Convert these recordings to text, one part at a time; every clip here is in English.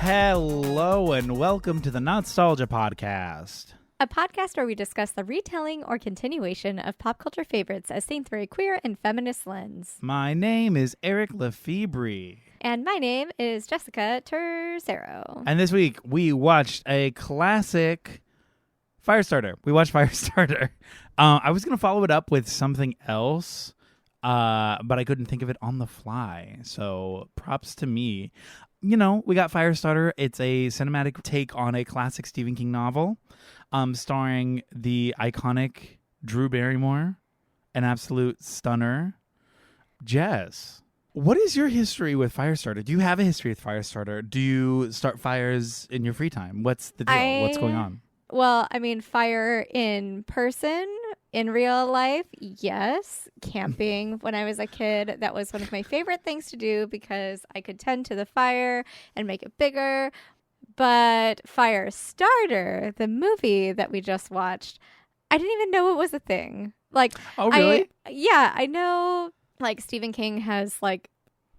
Hello and welcome to the NOTstalgia podcast. A podcast where we discuss the retelling or continuation of pop culture favorites as seen through a queer and feminist lens. My name is Eric Lefebvre. And my name is Jessica Tercero. And this week we watched a classic Firestarter. We watched Firestarter. I was going to follow it up with something else, but I couldn't think of it on the fly. So props to me. You know, we got Firestarter. It's a cinematic take on a classic Stephen King novel, starring the iconic Drew Barrymore, an absolute stunner. Jess, what is your history with Firestarter? Do you have a history with Firestarter? Do you start fires in your free time? What's the deal? What's going on? Well, I mean, fire in person, in real life, yes. Camping when I was a kid, that was one of my favorite things to do because I could tend to the fire and make it bigger. But Firestarter, the movie that we just watched, I didn't even know it was a thing. Like, oh, really? I know, like, Stephen King has, like,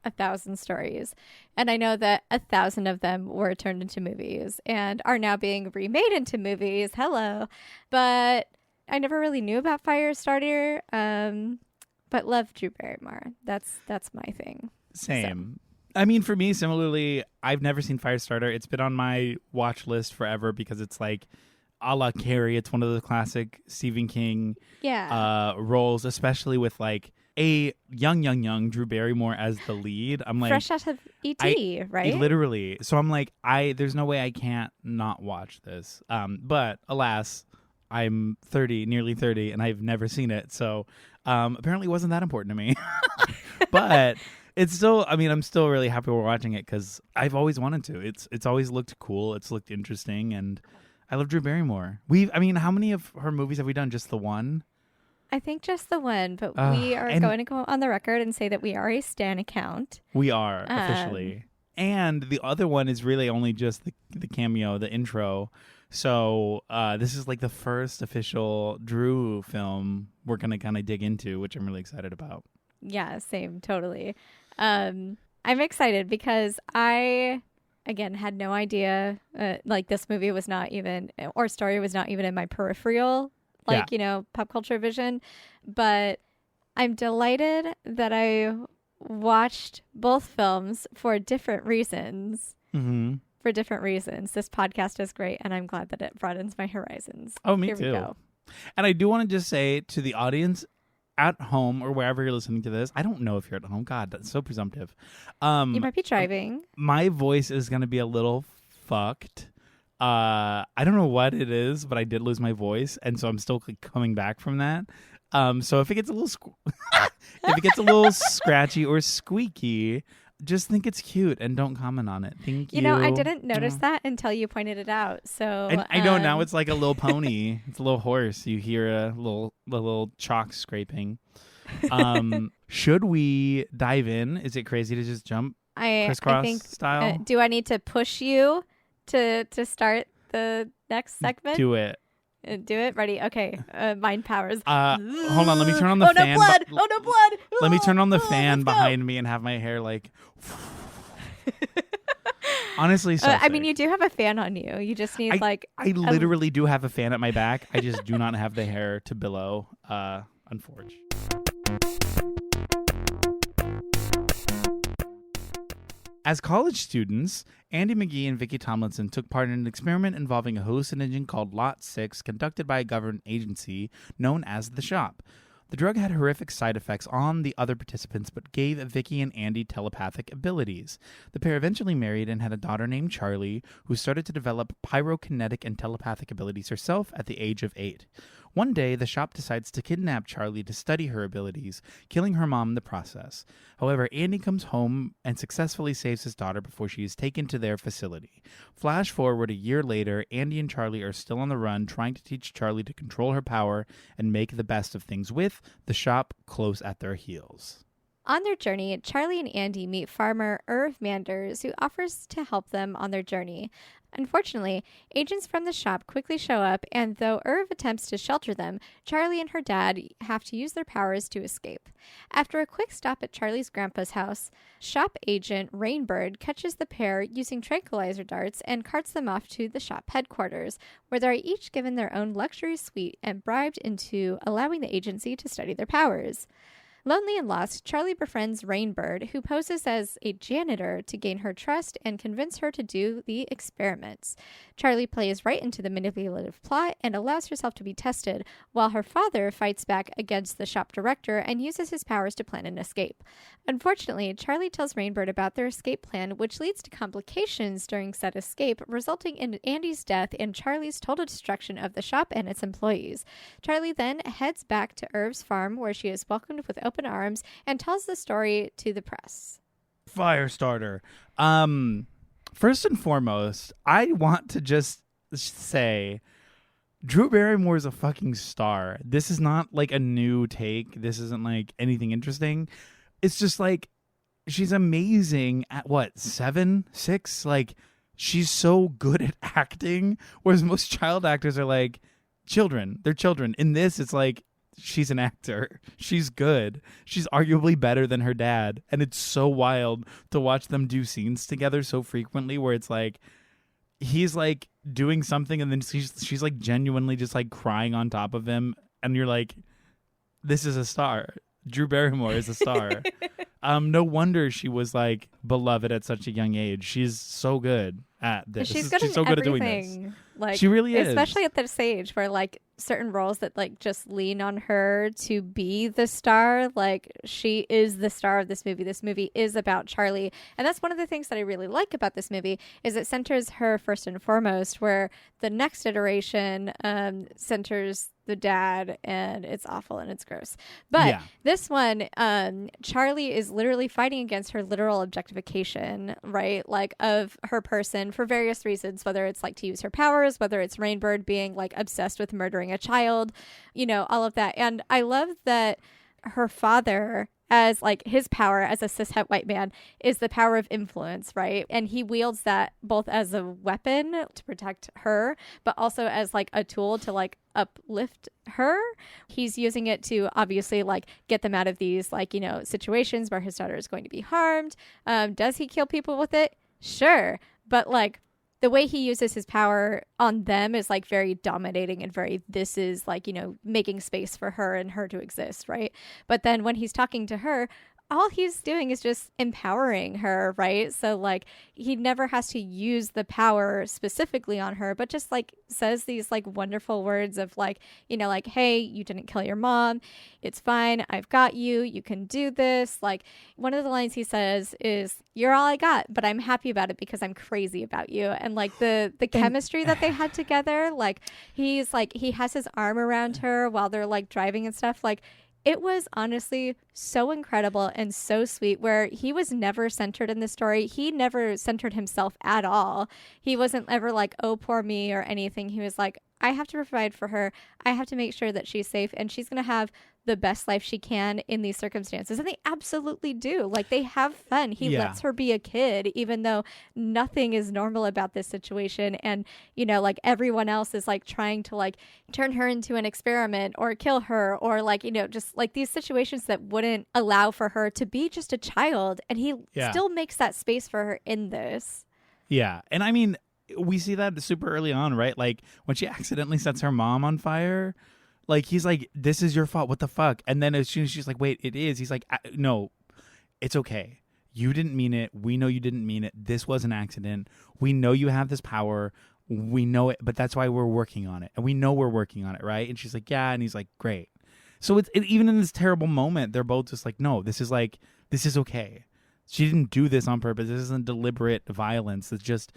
1,000 stories. And I know that 1,000 of them were turned into movies and are now being remade into movies. Hello. But I never really knew about Firestarter, but love Drew Barrymore. That's my thing. Same. So. I mean, for me, similarly, I've never seen Firestarter. It's been on my watch list forever because it's like a la Carrie. It's one of the classic Stephen King roles, especially with like a young Drew Barrymore as the lead. I'm like fresh out of E.T., right? Literally. So I'm like, there's no way I can't not watch this. But alas, I'm nearly 30, and I've never seen it. So apparently it wasn't that important to me. But it's still, I mean, I'm still really happy we're watching it because I've always wanted to. It's always looked cool. It's looked interesting. And I love Drew Barrymore. How many of her movies have we done? Just the one? I think just the one, but we are going to go on the record and say that we are a Stan account. We are, officially. And the other one is really only just the cameo, the intro. So this is like the first official Drew film we're going to kind of dig into, which I'm really excited about. Yeah, same, totally. I'm excited because I, again, had no idea, like this movie was not even, or story was not even in my peripheral pop culture vision. But I'm delighted that I watched both films for different reasons. Mm-hmm. For different reasons. This podcast is great, and I'm glad that it broadens my horizons. Oh, me Here too. We go. And I do want to just say to the audience at home or wherever you're listening to this, I don't know if you're at home. God, that's so presumptive. You might be driving. My voice is going to be a little fucked. I don't know what it is, but I did lose my voice, and so I'm still coming back from that. So if it gets a little scratchy or squeaky, just think it's cute and don't comment on it. Thank you. You know, I didn't notice that until you pointed it out. So I know now it's like a little pony. It's a little horse. You hear a little chalk scraping. Should we dive in? Is it crazy to just jump crisscross I think, style? Do I need to push you to start the next segment? Do it. Do it. Ready? Okay. Mind powers. Hold on. Let me turn on the fan. No blood. Oh, no blood. Let me turn on the fan behind me and have my hair like. Honestly, so I mean, you do have a fan on you. You just need I literally do have a fan at my back. I just do not have the hair to billow. Unfortunately. As college students, Andy McGee and Vicki Tomlinson took part in an experiment involving a hallucinogen called Lot 6 conducted by a government agency known as The Shop. The drug had horrific side effects on the other participants but gave Vicki and Andy telepathic abilities. The pair eventually married and had a daughter named Charlie, who started to develop pyrokinetic and telepathic abilities herself at the age of 8. One day, the Shop decides to kidnap Charlie to study her abilities, killing her mom in the process. However, Andy comes home and successfully saves his daughter before she is taken to their facility. Flash forward a year later, Andy and Charlie are still on the run, trying to teach Charlie to control her power and make the best of things with the Shop close at their heels. On their journey, Charlie and Andy meet farmer Irv Manders, who offers to help them on their journey. Unfortunately, agents from the shop quickly show up, and though Irv attempts to shelter them, Charlie and her dad have to use their powers to escape. After a quick stop at Charlie's grandpa's house, shop agent Rainbird catches the pair using tranquilizer darts and carts them off to the shop headquarters, where they are each given their own luxury suite and bribed into allowing the agency to study their powers. Lonely and lost, Charlie befriends Rainbird, who poses as a janitor to gain her trust and convince her to do the experiments. Charlie plays right into the manipulative plot and allows herself to be tested, while her father fights back against the shop director and uses his powers to plan an escape. Unfortunately, Charlie tells Rainbird about their escape plan, which leads to complications during said escape, resulting in Andy's death and Charlie's total destruction of the shop and its employees. Charlie then heads back to Irv's farm, where she is welcomed with open arms and tells the story to the press. Firestarter. First and foremost, I want to just say Drew Barrymore is a fucking star. This is not like a new take. This isn't like anything interesting. It's just like she's amazing at what, 7, 6? Like she's so good at acting, whereas most child actors are like children. They're children. In this, it's like she's an actor. She's good. She's arguably better than her dad. And it's so wild to watch them do scenes together so frequently where it's like he's like doing something and then she's like genuinely just like crying on top of him. And you're like, this is a star. Drew Barrymore is a star. No wonder she was like beloved at such a young age. She's so good at this. She's so good at doing this. Like, she really is. Especially at this age where like certain roles that like just lean on her to be the star. Like she is the star of this movie. This movie is about Charlie. And that's one of the things that I really like about this movie is it centers her first and foremost, where the next iteration centers the dad, and it's awful and it's gross. But this one, Charlie is literally fighting against her literal objectification, right? Like of her person for various reasons, whether it's like to use her powers, whether it's Rainbird being like obsessed with murdering a child, you know, all of that. And I love that her father, as like his power as a cishet white man, is the power of influence, right? And he wields that both as a weapon to protect her, but also as like a tool to like uplift her. He's using it to obviously like get them out of these like, you know, situations where his daughter is going to be harmed. Does he kill people with it? Sure. But like the way he uses his power on them is like very dominating and very, this is like, you know, making space for her and her to exist, right? But then when he's talking to her, all he's doing is just empowering her, right? So like he never has to use the power specifically on her, but just like says these like wonderful words of like, you know, like, hey, you didn't kill your mom. It's fine. I've got you. You can do this. Like one of the lines he says is, you're all I got, but I'm happy about it because I'm crazy about you. And like the chemistry that they had together, like he's like, he has his arm around her while they're like driving and stuff. Like it was honestly so incredible and so sweet, where he was never centered in the story. He never centered himself at all. He wasn't ever like, oh, poor me or anything. He was like, I have to provide for her. I have to make sure that she's safe and she's going to have the best life she can in these circumstances. And they absolutely do. Like they have fun. He lets her be a kid, even though nothing is normal about this situation. And, you know, like everyone else is like trying to like turn her into an experiment or kill her or like, you know, just like these situations that wouldn't allow for her to be just a child. And he still makes that space for her in this. Yeah. And I mean, we see that super early on, right? Like when she accidentally sets her mom on fire, like he's like, this is your fault. What the fuck? And then as soon as she's like, wait, it is. He's like, no, it's okay. You didn't mean it. We know you didn't mean it. This was an accident. We know you have this power. We know it, but that's why we're working on it. And we know we're working on it, right? And she's like, yeah. And he's like, great. So even in this terrible moment, they're both just like, no, this is okay. She didn't do this on purpose. This isn't deliberate violence. It's just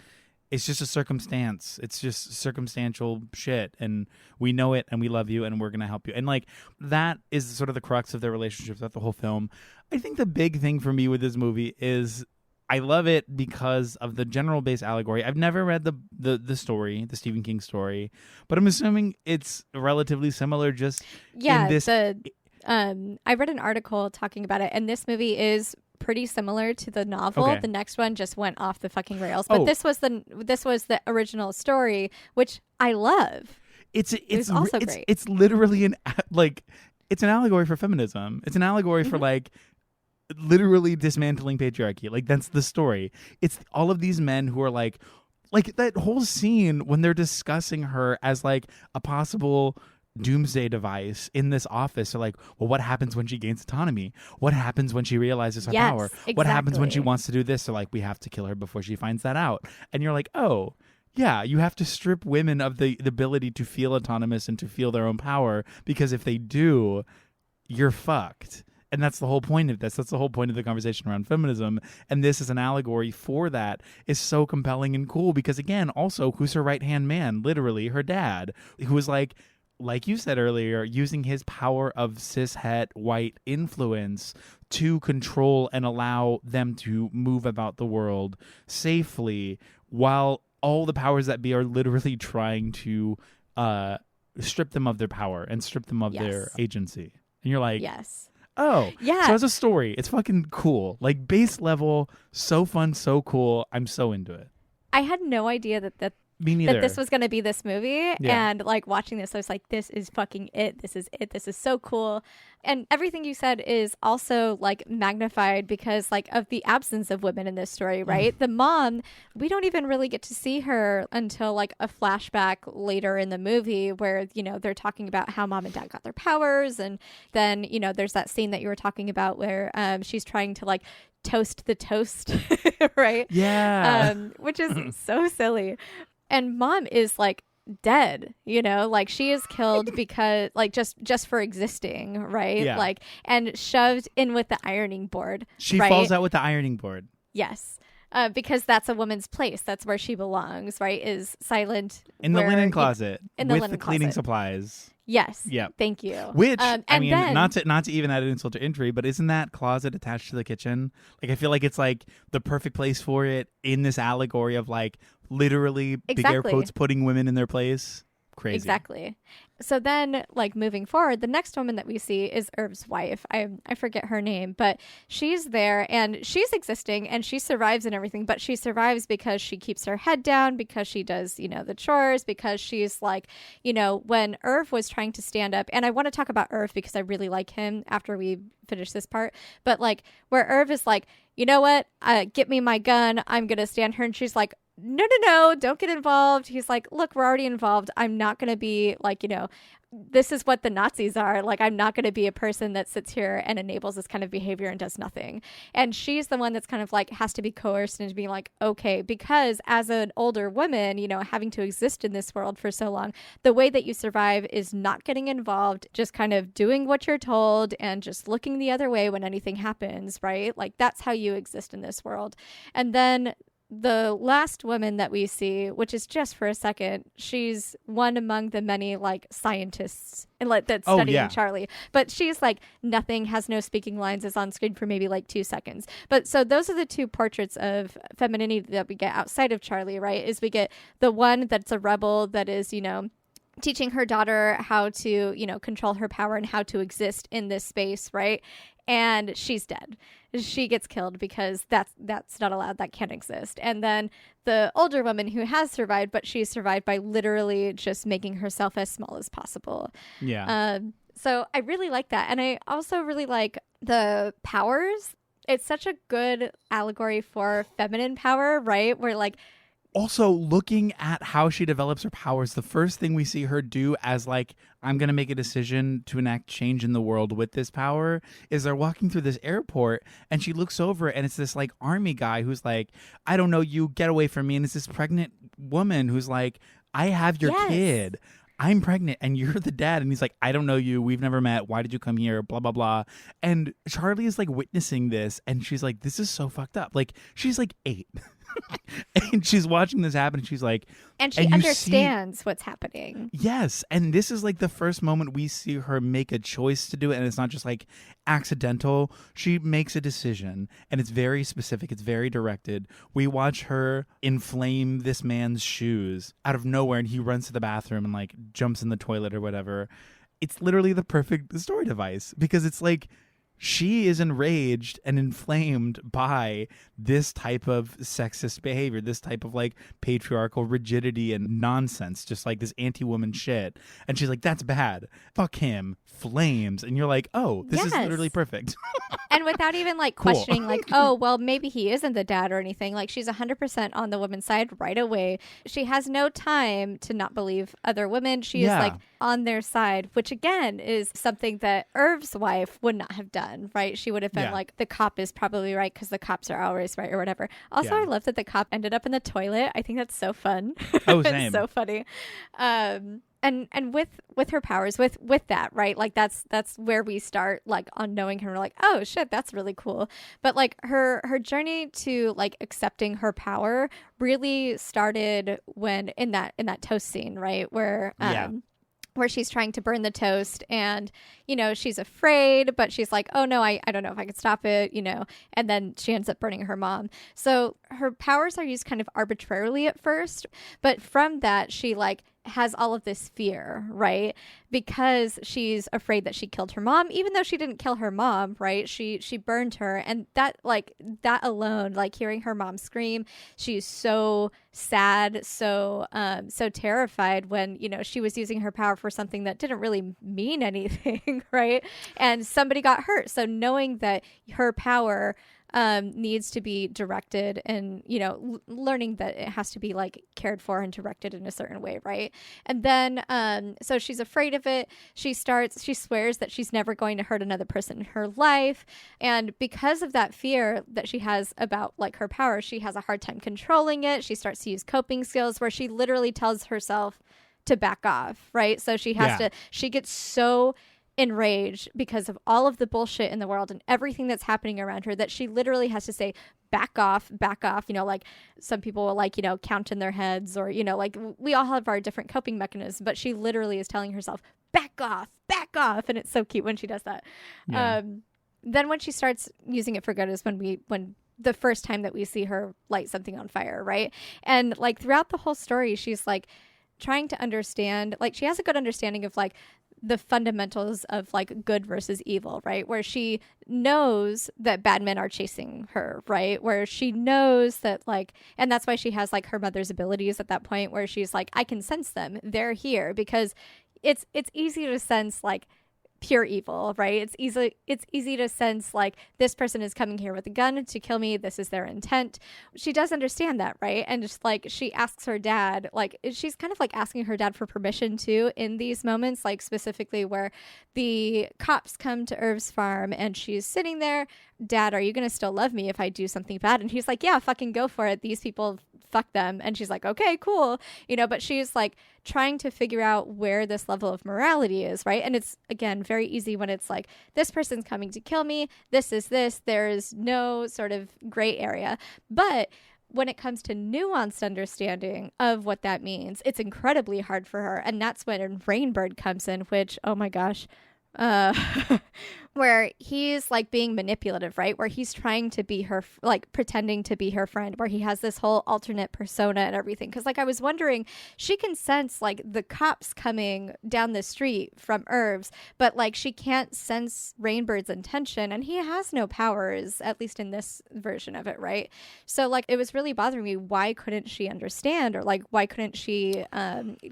a circumstance. It's just circumstantial shit. And we know it and we love you and we're going to help you. And like that is sort of the crux of their relationship throughout the whole film. I think the big thing for me with this movie is I love it because of the general base allegory. I've never read the story, the Stephen King story, but I'm assuming it's relatively similar just in this. I read an article talking about it, and this movie is pretty similar to the novel. Okay. The next one just went off the fucking rails, but Oh. this was the original story, which I love. It's also great. It's literally it's an allegory for feminism. It's an allegory for like literally dismantling patriarchy. Like that's the story. It's all of these men who are like that whole scene when they're discussing her as like a possible doomsday device in this office. They're like, well, what happens when she gains autonomy? What happens when she realizes her power? What happens when she wants to do this? So like, we have to kill her before she finds that out. And you're like, oh, yeah, you have to strip women of the ability to feel autonomous and to feel their own power, because if they do, you're fucked. And that's the whole point of this. That's the whole point of the conversation around feminism. And this is an allegory for that. Is so compelling and cool because, again, also, who's her right-hand man? Literally, her dad, who was like you said earlier, using his power of cishet white influence to control and allow them to move about the world safely, while all the powers that be are literally trying to strip them of their power and strip them of their agency. And you're like, yes. Oh, yeah. So as a story, it's fucking cool. Like base level, so fun, so cool. I'm so into it. I had no idea that Me neither. that this was going to be this movie. Yeah. And like watching this, I was like, this is fucking it. This is it. This is so cool. And everything you said is also like magnified because like of the absence of women in this story, right? The mom, we don't even really get to see her until like a flashback later in the movie where, you know, they're talking about how mom and dad got their powers. And then, you know, there's that scene that you were talking about where she's trying to like toast the toast, right? Yeah. Which is so silly. And mom is like dead, you know, like she is killed because like just for existing, right? Yeah. Like and shoved in with the ironing board. She right? falls out with the ironing board. Yes. Because that's a woman's place. That's where she belongs, right? Is silent in the linen closet in the with linen the cleaning closet. supplies. Yes. Yeah. Thank you. Which and I mean, then, not to even add insult to injury, but isn't that closet attached to the kitchen? Like I feel like it's like the perfect place for it in this allegory of like literally big air quotes putting women in their place. Crazy. Exactly. So then, like, moving forward, the next woman that we see is Irv's wife. I forget her name, but she's there and she's existing and she survives and everything, but she survives because she keeps her head down, because she does, you know, the chores, because she's like, you know, when Irv was trying to stand up, and I want to talk about Irv because I really like him after we finish this part, but like where Irv is like, you know what, get me my gun, I'm going to stand her, and she's like, no, don't get involved. He's like, look, we're already involved. I'm not going to be like, you know, this is what the Nazis are. Like, I'm not going to be a person that sits here and enables this kind of behavior and does nothing. And she's the one that's kind of like has to be coerced into being like, okay, because as an older woman, you know, having to exist in this world for so long, the way that you survive is not getting involved, just kind of doing what you're told and just looking the other way when anything happens, right? Like, that's how you exist in this world. And then the last woman that we see, which is just for a second, she's one among the many like scientists and like that's studying Charlie, but she's like nothing, has no speaking lines, is on screen for maybe like 2 seconds. But so those are the two portraits of femininity that we get outside of Charlie, right? Is we get the one that's a rebel that is, you know, teaching her daughter how to, you know, control her power and how to exist in this space, right? And she's dead. She gets killed because that's not allowed. That can't exist. And then the older woman who has survived, but she's survived by literally just making herself as small as possible. Yeah. So I really like that. And I also really like the powers. It's such a good allegory for feminine power, right? Where like, also, looking at how she develops her powers, the first thing we see her do as like, I'm going to make a decision to enact change in the world with this power, is they're walking through this airport and she looks over and it's this like army guy who's like, I don't know you, get away from me. And it's this pregnant woman who's like, I have your kid. I'm pregnant and you're the dad. And he's like, I don't know you. We've never met. Why did you come here? Blah, blah, blah. And Charlie is like witnessing this and she's like, this is so fucked up. Like, she's like 8. And she's watching this happen and she's like, and she understands what's happening. Yes. And this is like the first moment we see her make a choice to do it. And it's not just like accidental. She makes a decision and it's very specific. It's very directed. We watch her inflame this man's shoes out of nowhere and he runs to the bathroom and like jumps in the toilet or whatever. it's literally the perfect story device because it's like she is enraged and inflamed by this type of sexist behavior, this type of like patriarchal rigidity and nonsense, just like this anti-woman shit. And she's like, that's bad. Fuck him. Flames. And you're like, oh, this is literally perfect. And without even like questioning like, oh, well, maybe he isn't the dad or anything. Like she's 100% on the woman's side right away. She has no time to not believe other women. She is like on their side, which again is something that Irv's wife would not have done, right? She would have been like, the cop is probably right because the cops are always right or whatever. Also, I love that the cop ended up in the toilet. I think that's so fun. Oh, same. It's so funny. And with her powers, with that, right? Like that's where we start like on knowing her. We're like, oh shit, that's really cool. But like her journey to like accepting her power really started when in that toast scene, right? Where she's trying to burn the toast and, you know, she's afraid, but she's like, oh no, I don't know if I could stop it, you know, and then she ends up burning her mom. So her powers are used kind of arbitrarily at first, but from that, she like has all of this fear, right? Because she's afraid that she killed her mom, even though she didn't kill her mom, right? She burned her. And that alone, like hearing her mom scream, she's so sad, so terrified when, you know, she was using her power for something that didn't really mean anything, right? And somebody got hurt. So knowing that her power needs to be directed and, you know, learning that it has to be like cared for and directed in a certain way, right? And then so she's afraid of it. She swears that she's never going to hurt another person in her life. And because of that fear that she has about like her power, she has a hard time controlling it. She starts to use coping skills where she literally tells herself to back off, right? So she gets so enraged because of all of the bullshit in the world and everything that's happening around her that she literally has to say back off, you know, like some people will like, you know, count in their heads or, you know, like we all have our different coping mechanisms, but she literally is telling herself back off, and it's so cute when she does that. Then when she starts using it for good is when the first time that we see her light something on fire, right? And like throughout the whole story she's like trying to understand, like she has a good understanding of like the fundamentals of like good versus evil, right? Where she knows that bad men are chasing her, right? Where she knows that like, and that's why she has like her mother's abilities at that point where she's like, I can sense them. They're here because it's easy to sense like pure evil, right? It's easy to sense like this person is coming here with a gun to kill me. This is their intent. She does understand that, right? And just like she asks her dad, like she's kind of like asking her dad for permission too in these moments, like specifically where the cops come to Irv's farm and she's sitting there. Dad, are you going to still love me if I do something bad? And he's like, yeah, fucking go for it. These people, fuck them. And she's like, okay, cool. You know, but she's like trying to figure out where this level of morality is, right? And it's, again, very easy when it's like, this person's coming to kill me. This is this. There is no sort of gray area. But when it comes to nuanced understanding of what that means, it's incredibly hard for her. And that's when Rainbird comes in, which, oh my gosh, where he's like being manipulative, right? Where he's trying to be her, like pretending to be her friend, where he has this whole alternate persona and everything. Because like I was wondering, she can sense like the cops coming down the street from Irv's, but like she can't sense Rainbird's intention, and he has no powers, at least in this version of it, right? So like it was really bothering me. Why couldn't she understand, or like why couldn't she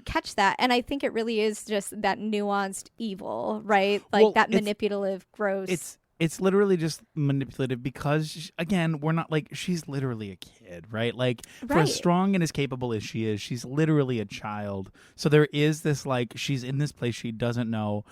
catch that? And I think it really is just that nuanced evil, right? Like that manipulative, gross. It's literally just manipulative because, again, we're not like, she's literally a kid, right? Like, for as strong and as capable as she is, she's literally a child. So there is this, like, she's in this place she doesn't know.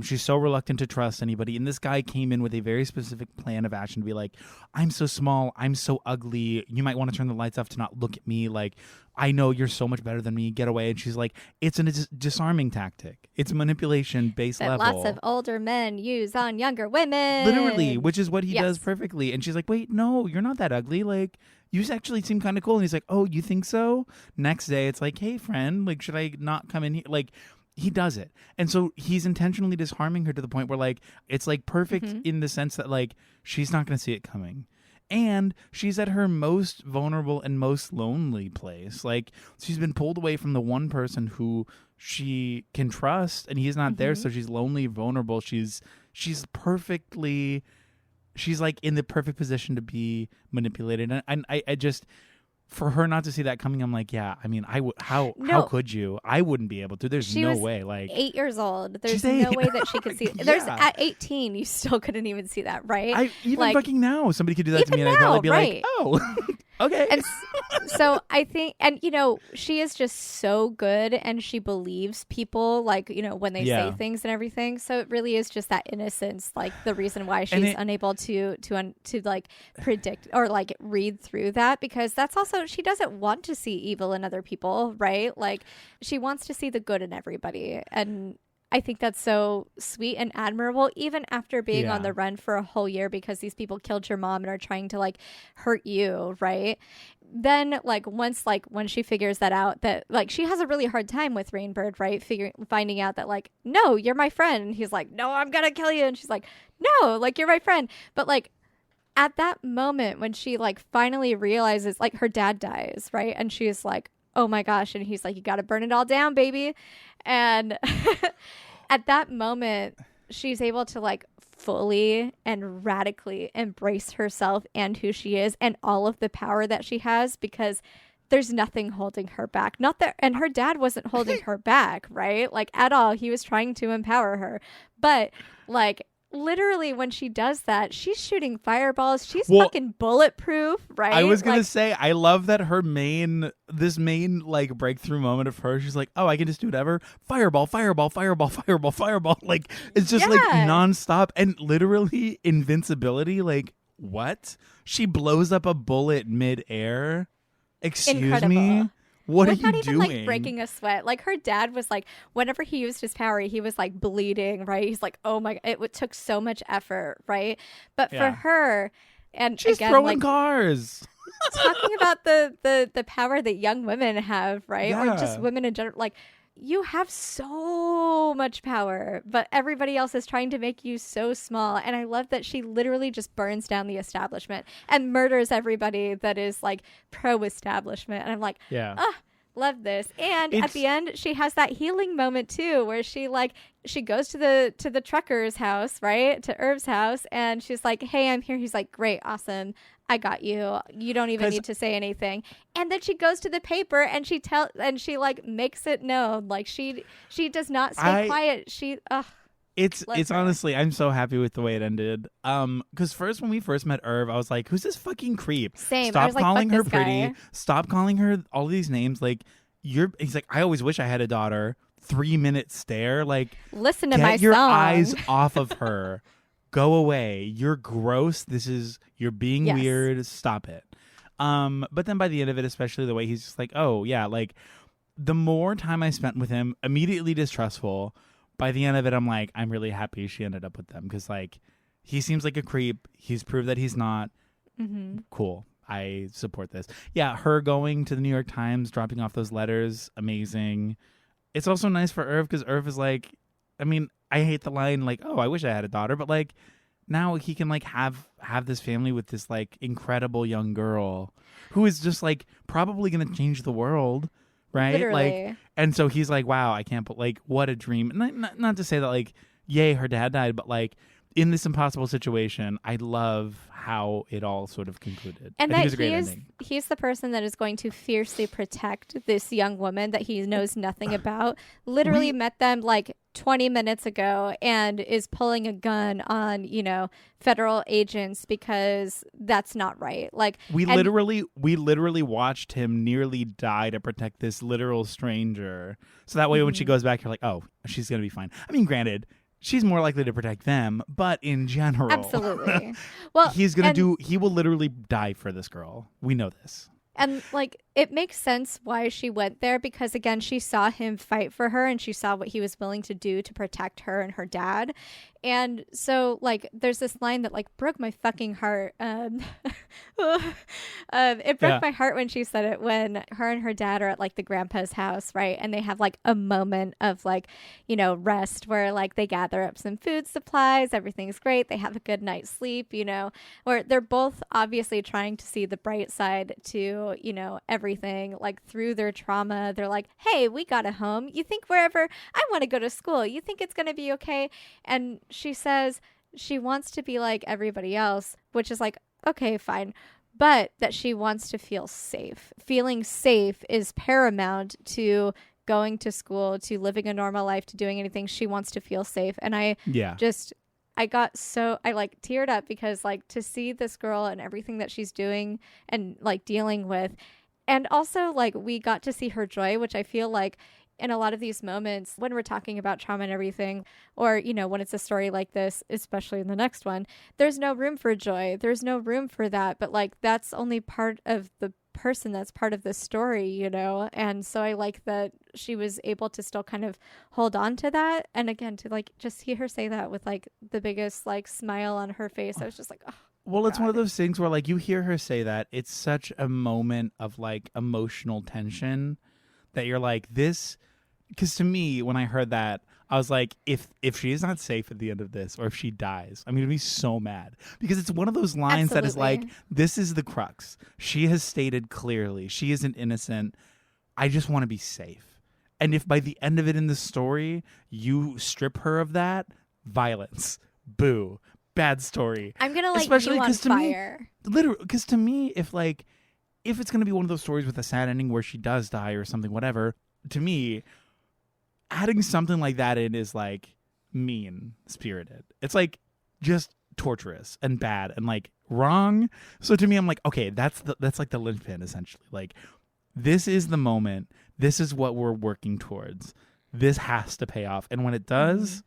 She's so reluctant to trust anybody. And this guy came in with a very specific plan of action to be like, I'm so small, I'm so ugly. You might want to turn the lights off to not look at me. Like, I know you're so much better than me. Get away. And she's like, it's a disarming tactic. It's manipulation base level. Lots of older men use on younger women. Literally, which is what he does perfectly. And she's like, wait, no, you're not that ugly. Like, you actually seem kind of cool. And he's like, oh, you think so? Next day, it's like, hey, friend, like, should I not come in here? Like, he does it. And so he's intentionally disarming her to the point where, like, it's like perfect in the sense that, like, she's not going to see it coming. And she's at her most vulnerable and most lonely place. Like, she's been pulled away from the one person who she can trust, and he's not there, so she's lonely, vulnerable. She's perfectly, she's like in the perfect position to be manipulated. And I just, for her not to see that coming, I'm like, yeah, I mean, I would, how could you? I wouldn't be able to. There's no way. Like, 8 years old. There's no way that she could see. There's at 18, you still couldn't even see that, right? Even like, fucking now, somebody could do that to me, and I'd probably be like, oh, okay. And so I think, and you know, she is just so good, and she believes people, like, you know, when they say things and everything. So it really is just that innocence, like the reason why she's unable to like predict or like read through that, because that's also, she doesn't want to see evil in other people, right? Like, she wants to see the good in everybody. And I think that's so sweet and admirable, even after being on the run for a whole year because these people killed your mom and are trying to like hurt you, right? Then like once, like when she figures that out, that like she has a really hard time with Rainbird, right? Finding out that like, no, you're my friend. And he's like, no, I'm gonna kill you. And she's like, no, like you're my friend. But like at that moment when she like finally realizes, like, her dad dies, right? And she's like, oh my gosh. And he's like, you got to burn it all down, baby. And at that moment, she's able to like fully and radically embrace herself and who she is and all of the power that she has, because there's nothing holding her back. Not that, and her dad wasn't holding her back, right? Like at all. He was trying to empower her. But like, literally when she does that, she's shooting fireballs. She's fucking bulletproof, right? I was gonna say, I love that her main like breakthrough moment of her, she's like, oh, I can just do whatever. Fireball, fireball, fireball, fireball, fireball. Like, it's just like nonstop, and literally invincibility. Like, what? She blows up a bullet mid-air. Excuse me? What are you doing? Without even like breaking a sweat. Like, her dad was like, whenever he used his power, he was like bleeding, right? He's like, oh my, it took so much effort, right? But for her, and she's again, throwing like, cars. Talking about the power that young women have, right? Or just women in general, like, you have so much power, but everybody else is trying to make you so small. And I love that she literally just burns down the establishment and murders everybody that is like pro-establishment. And I'm like, love this. And at the end, she has that healing moment too, where she goes to the trucker's house, right? To Irv's house. And she's like, hey, I'm here. He's like, great, awesome. I got you. You don't even need to say anything. And then she goes to the paper and she like makes it known. Like she does not stay quiet. It's honestly, I'm so happy with the way it ended. Because when we first met Irv, I was like, who's this fucking creep? Same. Stop calling her pretty. Guy. Stop calling her all these names. Like, he's like, I always wish I had a daughter. 3-minute stare. Like, listen to my get your song. eyes off of her. Go away. You're gross. You're being weird. Stop it. But then by the end of it, especially the way he's just like, oh yeah, like the more time I spent with him, immediately distrustful. By the end of it, I'm like, I'm really happy she ended up with them, because like he seems like a creep. He's proved that he's not. Cool. I support this. Yeah, her going to the New York Times, dropping off those letters, amazing. It's also nice for Irv, because Irv is like, I mean, I hate the line like, oh, I wish I had a daughter, but like now he can like have this family with this like incredible young girl who is just like probably gonna change the world, right? Literally. Like, and so he's like, wow, I can't, but like, what a dream. Not to say that like, yay, her dad died, but like in this impossible situation, I love how it all sort of concluded. And I think that it's a great ending. He's the person that is going to fiercely protect this young woman that he knows nothing about. Literally met them like 20 minutes ago and is pulling a gun on, federal agents, because that's not right. Like, we literally watched him nearly die to protect this literal stranger. So that way when she goes back, you're like, oh, she's going to be fine. I mean, granted, she's more likely to protect them, but in general, absolutely. Well, he will literally die for this girl. We know this. And like it makes sense why she went there, because again, she saw him fight for her and she saw what he was willing to do to protect her and her dad. And so like there's this line that like broke my fucking heart. It broke my heart when she said it, when her and her dad are at like the grandpa's house, right? And they have like a moment of like, you know, rest where like they gather up some food supplies, everything's great, they have a good night's sleep, you know, where they're both obviously trying to see the bright side to, you know, everything like through their trauma. They're like, hey, we got a home. You think wherever I want to go to school, you think it's going to be okay? And she says she wants to be like everybody else, which is like, okay, fine. But that she wants to feel safe. Feeling safe is paramount to going to school, to living a normal life, to doing anything. She wants to feel safe. And I got so, I like teared up because like to see this girl and everything that she's doing and like dealing with. And also like we got to see her joy, which I feel like in a lot of these moments when we're talking about trauma and everything, or, you know, when it's a story like this, especially in the next one, there's no room for joy. There's no room for that. But like, that's only part of the person that's part of the story, you know? And so I like that she was able to still kind of hold on to that. And again, to like just hear her say that with like the biggest like smile on her face, I was just like, oh. Well, it's one of those things where like you hear her say that, it's such a moment of like emotional tension that you're like, this, because to me, when I heard that, I was like, if she is not safe at the end of this, or if she dies, I'm going to be so mad. Because it's one of those lines that is like, this is the crux. She has stated clearly, she isn't innocent. I just want to be safe. And if by the end of it in the story, you strip her of that, violence, boo, bad story. I'm going to light you on fire. Literally, because to me, if it's going to be one of those stories with a sad ending where she does die or something, whatever, to me, adding something like that in is like mean spirited. It's like just torturous and bad and like wrong. So to me, I'm like, okay, that's like the linchpin essentially. Like, this is the moment. This is what we're working towards. This has to pay off. And when it does,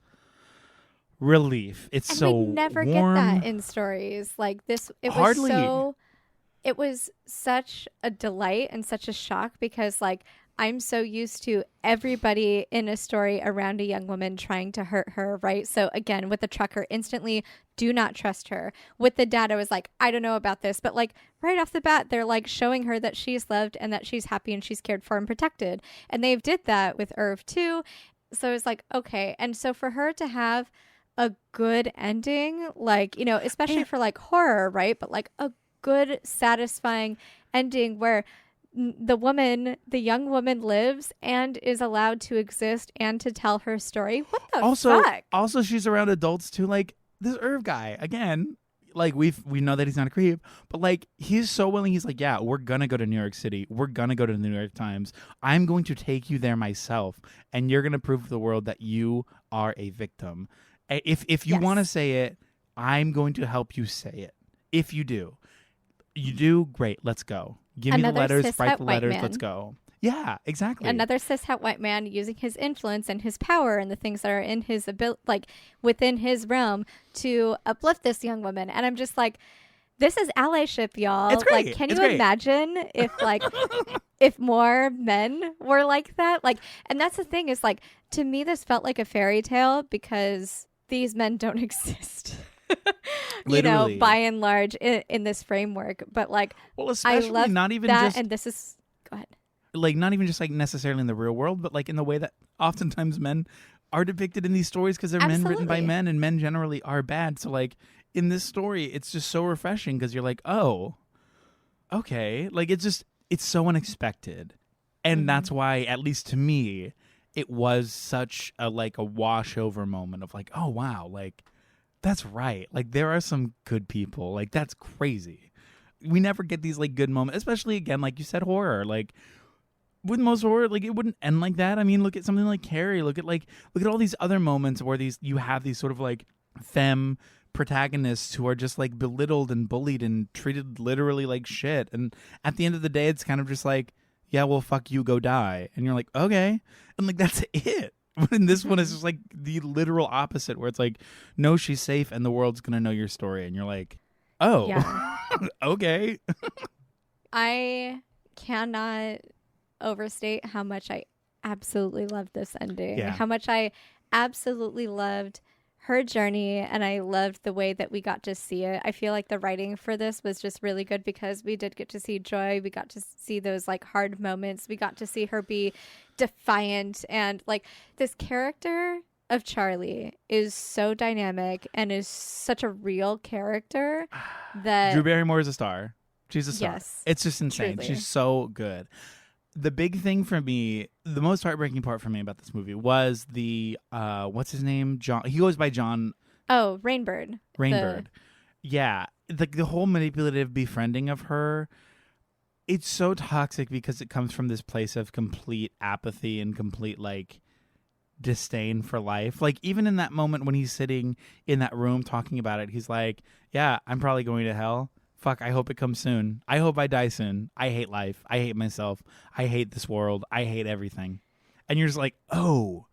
relief. It's and so we never warm. Get that in stories like this. It was such a delight and such a shock because like I'm so used to everybody in a story around a young woman trying to hurt her, right? So again, with the trucker, instantly do not trust her. With the dad, I was like, I don't know about this. But like right off the bat, they're like showing her that she's loved and that she's happy and she's cared for and protected. And they've did that with Irv too. So it's like, okay. And so for her to have a good ending, like, you know, especially for like horror, right? But like a good, satisfying ending where the young woman lives and is allowed to exist and to tell her story. What the fuck? Also, she's around adults too. Like this Irv guy, again, like we know that he's not a creep, but like he's so willing. He's like, yeah, we're gonna go to New York City. We're gonna go to the New York Times. I'm going to take you there myself, and you're gonna prove to the world that you are a victim. If you want to say it, I'm going to help you say it. If you do, great. Let's go. Give me the letters, write the letters, let's go. Yeah, exactly. Another cishet white man using his influence and his power and the things that are in his like within his realm to uplift this young woman. And I'm just like, this is allyship, y'all. It's great. Like, can you imagine if like if more men were like that? Like, and that's the thing is like, to me, this felt like a fairy tale because these men don't exist. You know, by and large in this framework, but like, well, especially I love not even that, just, and this is go ahead. Like, not even just like necessarily in the real world, but like in the way that oftentimes men are depicted in these stories because they're men written by men, and men generally are bad. So like in this story, it's just so refreshing because you're like, oh, okay, like it's so unexpected, and that's why, at least to me, it was such a like a washover moment of like, oh wow, like. That's right. Like, there are some good people. Like, that's crazy. We never get these, like, good moments. Especially, again, like you said, horror. Like, with most horror, like, it wouldn't end like that. I mean, look at something like Carrie. Look at all these other moments where you have these sort of, like, femme protagonists who are just, like, belittled and bullied and treated literally like shit. And at the end of the day, it's kind of just like, yeah, well, fuck you, go die. And you're like, okay. And, like, that's it. But in this one, it's just like the literal opposite, where it's like, no, she's safe, and the world's gonna know your story, and you're like, oh, yeah. Okay. cannot overstate how much I absolutely loved this ending. Yeah. How much I absolutely loved her journey, and I loved the way that we got to see it. I feel like the writing for this was just really good because we did get to see Joy. We got to see those like hard moments. We got to see her be defiant, and like this character of Charlie is so dynamic and is such a real character that Drew Barrymore is a star. She's a star. Yes, it's just insane. truly. She's so good. The big thing for me, the most heartbreaking part for me about this movie was the what's his name? John. He goes by John Oh, Rainbird. Rainbird. Yeah, the whole manipulative befriending of her. It's so toxic because it comes from this place of complete apathy and complete like disdain for life. Like even in that moment when he's sitting in that room talking about it, he's like, "Yeah, I'm probably going to hell. Fuck, I hope it comes soon. I hope I die soon. I hate life. I hate myself. I hate this world. I hate everything." And you're just like, oh,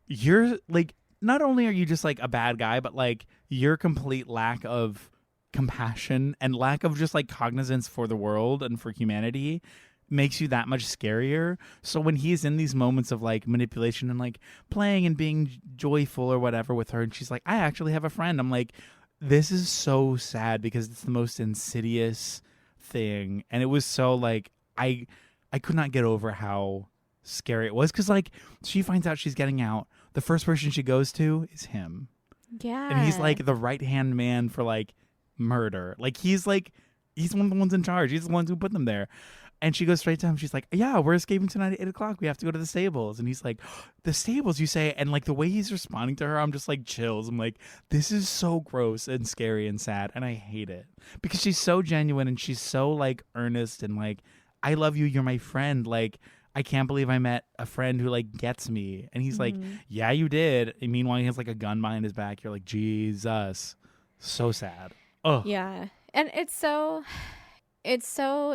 you're like, not only are you just like a bad guy, but like your complete lack of compassion and lack of just like cognizance for the world and for humanity makes you that much scarier. So when he's in these moments of like manipulation and like playing and being joyful or whatever with her, and she's like, "I actually have a friend," I'm like, this is so sad because it's the most insidious thing. And it was so like, I could not get over how scary it was. Cause like she finds out she's getting out. The first person she goes to is him. Yeah. And he's like the right hand man for like murder. Like he's one of the ones in charge. He's the ones who put them there. And she goes straight to him. She's like, "Yeah, we're escaping tonight at 8:00. We have to go to the stables." And he's like, "The stables, you say?" And like the way he's responding to her, I'm just like chills. I'm like, this is so gross and scary and sad. And I hate it because she's so genuine and she's so like earnest and like, "I love you. You're my friend. Like, I can't believe I met a friend who like gets me." And he's like, "Yeah, you did." And meanwhile, he has like a gun behind his back. You're like, Jesus. So sad. Oh, Yeah. And it's so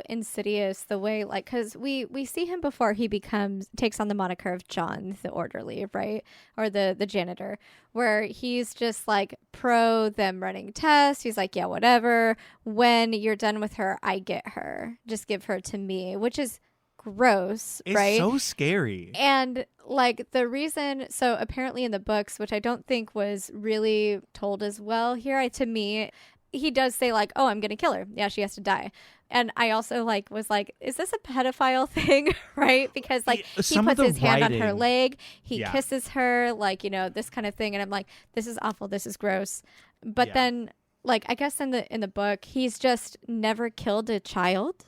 insidious the way, like, because we see him before he takes on the moniker of John the orderly, right? Or the janitor, where he's just like pro them running tests. He's like, "Yeah, whatever. When you're done with her, I get her. Just give her to me," which is gross, it's right? so scary. And like the reason, so apparently in the books, which I don't think was really told as well here, to me, he does say like, "Oh, I'm gonna kill her. Yeah, she has to die." And I also like was like, is this a pedophile thing? Right? Because like he puts his hand on her leg, he kisses her, like, this kind of thing. And I'm like, this is awful. This is gross. But then like, I guess in the book, he's just never killed a child.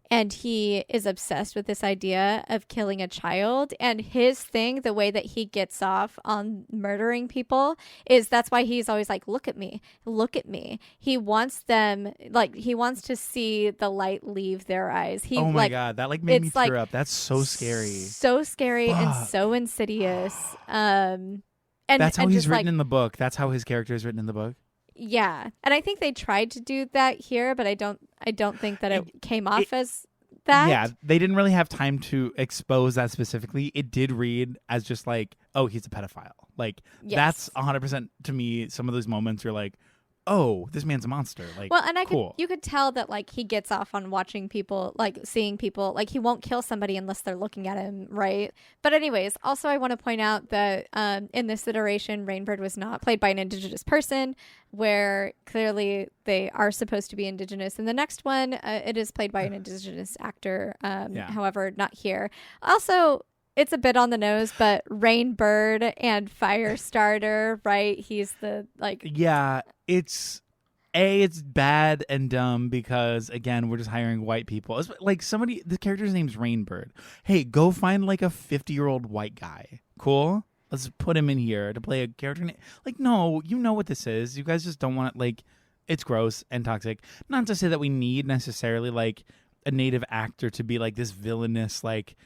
And he is obsessed with this idea of killing a child. And his thing, the way that he gets off on murdering people, is that's why he's always like, "Look at me. Look at me." He wants them, like, he wants to see the light leave their eyes. Oh my God. That like made me tear up. That's so scary. So scary. Fuck. And so insidious. And that's how he's written like, in the book. That's how his character is written in the book. Yeah. And I think they tried to do that here, but I don't think that it came off as that. Yeah, they didn't really have time to expose that specifically. It did read as just like, "Oh, he's a pedophile." Like, that's 100% to me. Some of those moments you're like, "Oh, this man's a monster." Like, well, and cool. you could tell that like he gets off on watching people, like seeing people, like he won't kill somebody unless they're looking at him, right? But anyways, also I want to point out that in this iteration, Rainbird was not played by an Indigenous person, where clearly they are supposed to be Indigenous. In the next one, it is played by an Indigenous actor, however, not here. Also, it's a bit on the nose, but Rainbird and Firestarter, right? He's the like... Yeah, it's bad and dumb because, again, we're just hiring white people. It's like the character's name's Rainbird. Hey, go find like a 50-year-old white guy. Cool? Let's put him in here to play a character. Like, no, you know what this is. You guys just don't want it. Like, it's gross and toxic. Not to say that we need necessarily like a native actor to be like this villainous, like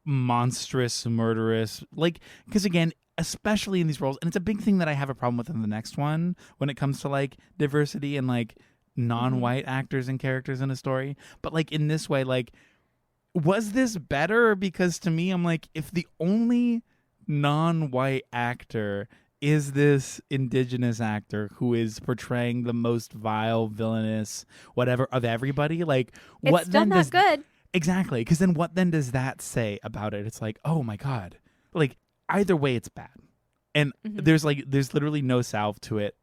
monstrous, murderous, like, because again, especially in these roles, and it's a big thing that I have a problem with in the next one when it comes to like diversity and like non-white actors and characters in a story. But like in this way, like, was this better? Because to me, I'm like, if the only non-white actor is this Indigenous actor who is portraying the most vile, villainous, whatever of everybody, like, it's what still then not good. Exactly. Because then what then does that say about it? It's like, oh my God. Like, either way, it's bad. And there's literally no salve to it.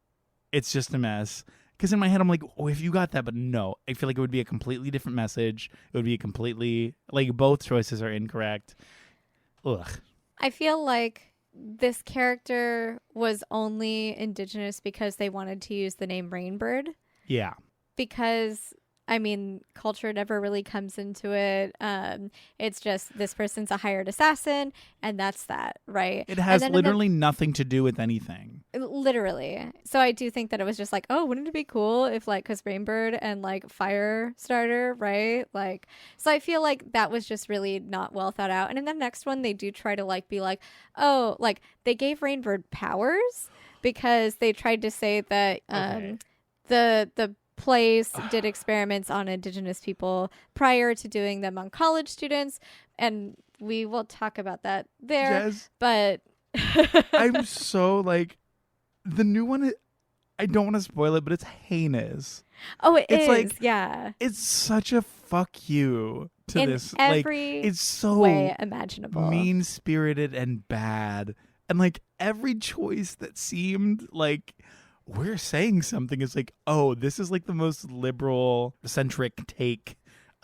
It's just a mess. Because in my head, I'm like, oh, if you got that, but no. I feel like it would be a completely different message. It would be a completely, like, both choices are incorrect. Ugh. I feel like this character was only indigenous because they wanted to use the name Rainbird. Yeah. Because, I mean, culture never really comes into it. It's just this person's a hired assassin, and that's that, right? It has literally nothing to do with anything. Literally. So I do think that it was just like, oh, wouldn't it be cool if, like, because Rainbird and, like, Firestarter, right? Like, so I feel like that was just really not well thought out. And in the next one, they do try to, like, be like, oh, like, they gave Rainbird powers because they tried to say that the place did experiments on indigenous people prior to doing them on college students, and we will talk about that there. Yes. But I'm so like, the new one, I don't want to spoil it, but it's heinous. Oh, it's is. Like, yeah. It's such a fuck you to in this. Every like, it's so way imaginable. Mean-spirited and bad. And like every choice that seemed like we're saying something is like, oh, this is like the most liberal centric take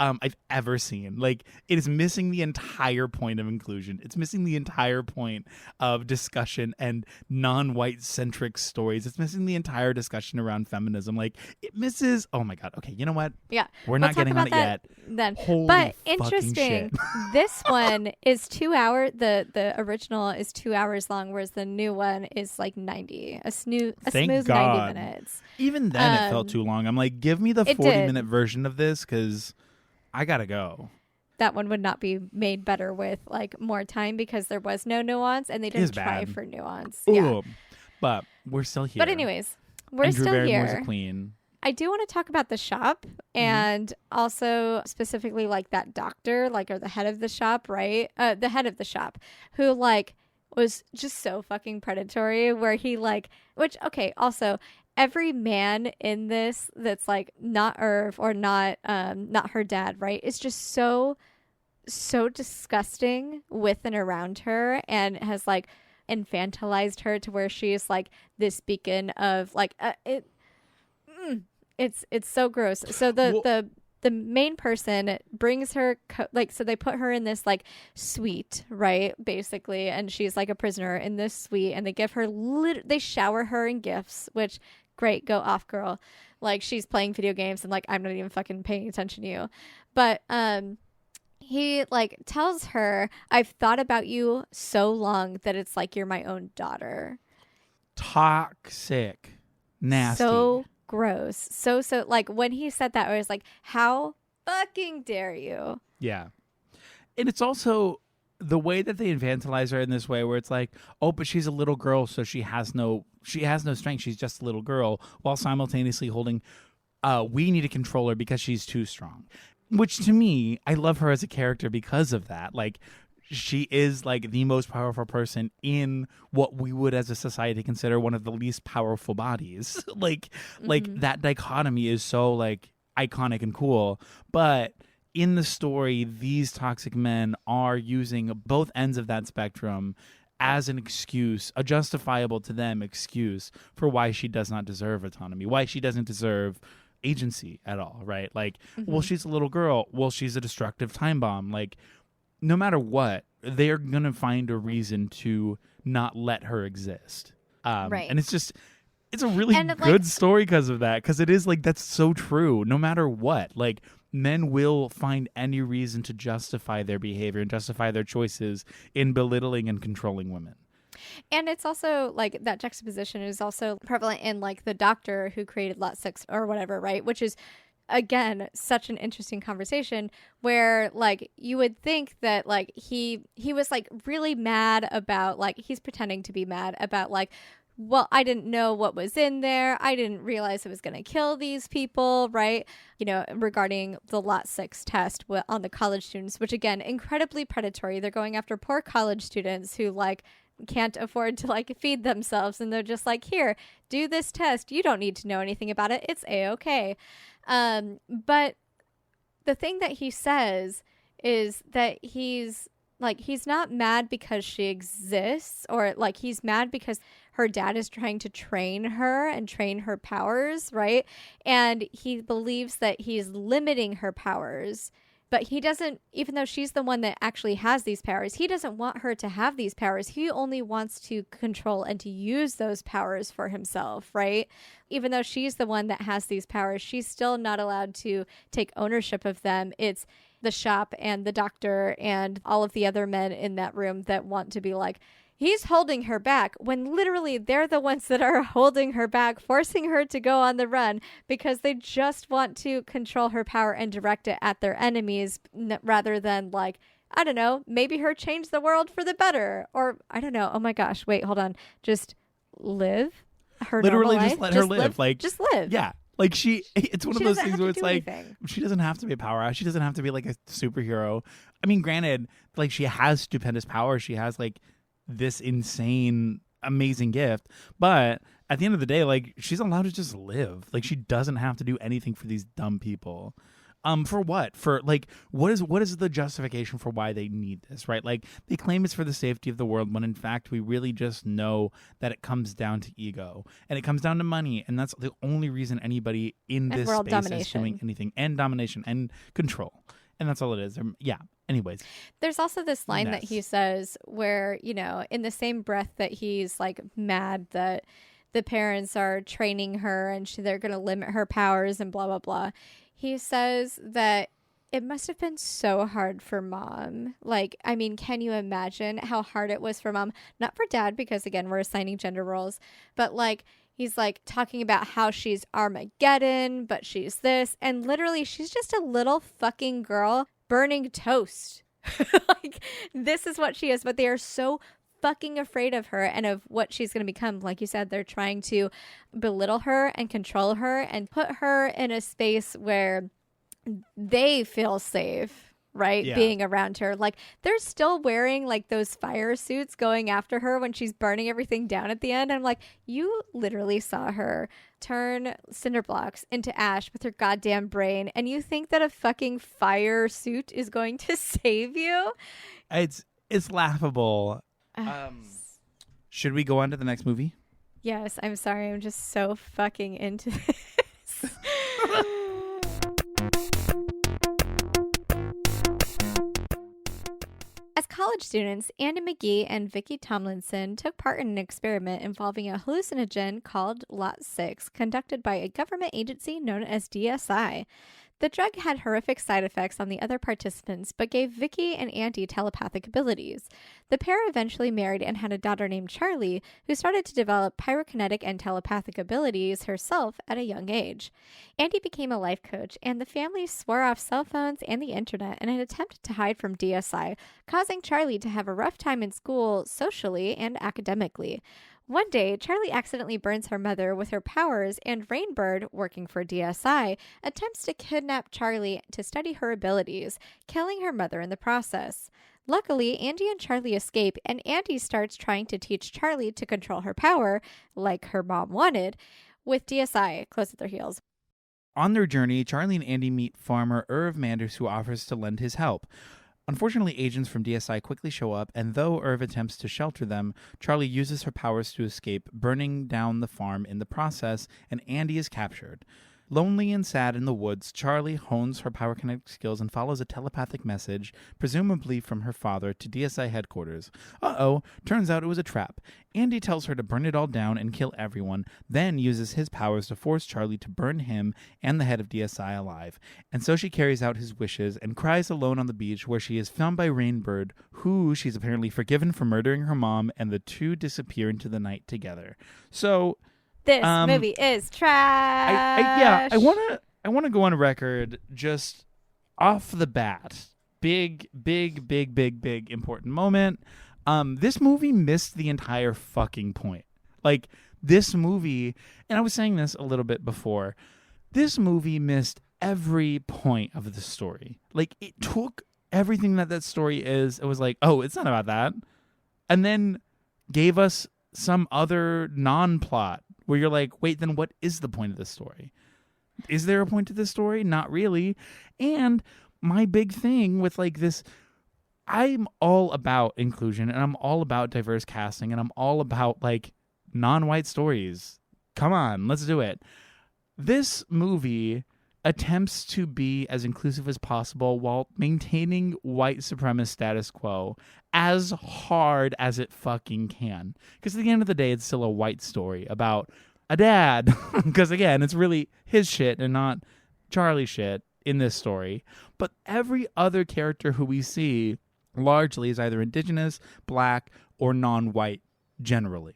I've ever seen. Like, it is missing the entire point of inclusion. It's missing the entire point of discussion and non-white centric stories. It's missing the entire discussion around feminism. Like, it misses. Oh my God. Okay, you know what? Yeah, we're not getting on it yet. Then, Holy but fucking shit. This one is 2 hours. The original is 2 hours long, whereas the new one is like 90. A smooth God. 90 minutes. Even then, it felt too long. I'm like, give me the 40-minute version of this, because I gotta go. That one would not be made better with like more time, because there was no nuance and they didn't try for nuance. Ooh, yeah, but we're still here. But anyways, we're and Drew still Barrymore's here. A queen. I do want to talk about the shop and also specifically like that doctor, like, or the head of the shop, right? The head of the shop, who like was just so fucking predatory, where he like, which, okay, also every man in this that's like not Irv or not her dad, right, is just so disgusting with and around her, and has like infantilized her to where she's like this beacon of like it's so gross. So the main person brings her so they put her in this like suite, right, basically, and she's like a prisoner in this suite, and they give her they shower her in gifts, which great, go off, girl. Like, she's playing video games and like, I'm not even fucking paying attention to you. But he like tells her, I've thought about you so long that it's like you're my own daughter. Toxic. Nasty. So gross. So like, when he said that, I was like, how fucking dare you? Yeah. And it's also the way that they infantilize her in this way, where it's like, oh, but she's a little girl, so she has no strength. She's just a little girl, while simultaneously holding, we need to control her because she's too strong. Which, to me, I love her as a character because of that. Like, she is like the most powerful person in what we would as a society consider one of the least powerful bodies. like that dichotomy is so like iconic and cool. But in the story, these toxic men are using both ends of that spectrum as an excuse, a justifiable to them excuse for why she does not deserve autonomy, why she doesn't deserve agency at all, right? Like, well, she's a little girl. Well, she's a destructive time bomb. Like, no matter what, they're going to find a reason to not let her exist. Right. And it's a really good story because of that. Because it is like, that's so true. No matter what, like, men will find any reason to justify their behavior and justify their choices in belittling and controlling women. And it's also like that juxtaposition is also prevalent in like the doctor who created Lot 6 or whatever, right? Which is, again, such an interesting conversation where like you would think that like he was like really mad about, like, he's pretending to be mad about like, well, I didn't know what was in there. I didn't realize it was going to kill these people, right? You know, regarding the Lot 6 test on the college students, which, again, incredibly predatory. They're going after poor college students who like can't afford to like feed themselves, and they're just like, here, do this test. You don't need to know anything about it. It's a-okay. But the thing that he says is that he's not mad because she exists, or like he's mad because her dad is trying to train her and train her powers, right? And he believes that he's limiting her powers. But he doesn't, even though she's the one that actually has these powers, he doesn't want her to have these powers. He only wants to control and to use those powers for himself, right? Even though she's the one that has these powers, she's still not allowed to take ownership of them. It's the shop and the doctor and all of the other men in that room that want to be like, he's holding her back, when literally they're the ones that are holding her back, forcing her to go on the run because they just want to control her power and direct it at their enemies rather than like, I don't know, maybe her change the world for the better. Or I don't know. Oh my gosh. Wait, hold on. Just live her Literally normal just life. let her live. Like, just live. Yeah. Like it's one of those things where it's like, anything. she doesn't have to be a powerhouse. She doesn't have to be like a superhero. I mean, granted, like she has stupendous power. She has like this insane, amazing gift. But at the end of the day, like she's allowed to just live. Like she doesn't have to do anything for these dumb people. For what? For like, what is the justification for why they need this, right? Like they claim it's for the safety of the world, when in fact we really just know that it comes down to ego and it comes down to money, and that's the only reason anybody in this world space domination. is doing anything, and domination and control, and that's all it is. Yeah. Anyways, there's also this line that he says where, you know, in the same breath that he's like mad that the parents are training her and they're going to limit her powers and blah, blah, blah. He says that it must have been so hard for mom. Like, I mean, can you imagine how hard it was for mom? Not for dad, because again, we're assigning gender roles, but like, he's like talking about how she's Armageddon, but she's this. And literally, she's just a little fucking girl burning toast. Like, this is what she is. But they are so fucking afraid of her and of what she's going to become. Like you said, they're trying to belittle her and control her and put her in a space where they feel safe, right? Yeah. Being around her. Like they're still wearing like those fire suits going after her when she's burning everything down at the end. I'm like, you literally saw her turn cinder blocks into ash with her goddamn brain, and you think that a fucking fire suit is going to save you? It's laughable. Should we go on to the next movie? Yes, I'm sorry. I'm just so fucking into this. As college students, Andy McGee and Vicki Tomlinson took part in an experiment involving a hallucinogen called Lot 6, conducted by a government agency known as DSI. The drug had horrific side effects on the other participants, but gave Vicki and Andy telepathic abilities. The pair eventually married and had a daughter named Charlie, who started to develop pyrokinetic and telepathic abilities herself at a young age. Andy became a life coach, and the family swore off cell phones and the internet in an attempt to hide from DSI, causing Charlie to have a rough time in school socially and academically. One day, Charlie accidentally burns her mother with her powers, and Rainbird, working for DSI, attempts to kidnap Charlie to study her abilities, killing her mother in the process. Luckily, Andy and Charlie escape, and Andy starts trying to teach Charlie to control her power, like her mom wanted, with DSI close at their heels. On their journey, Charlie and Andy meet farmer Irv Manders, who offers to lend his help. Unfortunately, agents from DSI quickly show up, and though Irv attempts to shelter them, Charlie uses her powers to escape, burning down the farm in the process, and Andy is captured. Lonely and sad in the woods, Charlie hones her pyrokinetic skills and follows a telepathic message, presumably from her father, to DSI headquarters. Turns out it was a trap. Andy tells her to burn it all down and kill everyone, then uses his powers to force Charlie to burn him and the head of DSI alive. And so she carries out his wishes and cries alone on the beach, where she is found by Rainbird, who she's apparently forgiven for murdering her mom, and the two disappear into the night together. So this movie is trash. I want to go on record just off the bat. Big important moment. This movie missed the entire fucking point. Like, this movie, and I was saying this a little bit before, this movie missed every point of the story. Like, it took everything that story is. It was like, oh, it's not about that. And then gave us some other non-plot where you're like, wait, then what is the point of this story? Is there a point to this story? Not really. And my big thing with like this. I'm all about inclusion and I'm all about diverse casting and I'm all about like non-white stories. Come on, let's do it. This movie attempts to be as inclusive as possible while maintaining white supremacist status quo as hard as it fucking can. Because at the end of the day, it's still a white story about a dad. Because again, it's really his shit and not Charlie's shit in this story. But every other character who we see largely is either indigenous, black, or non-white generally.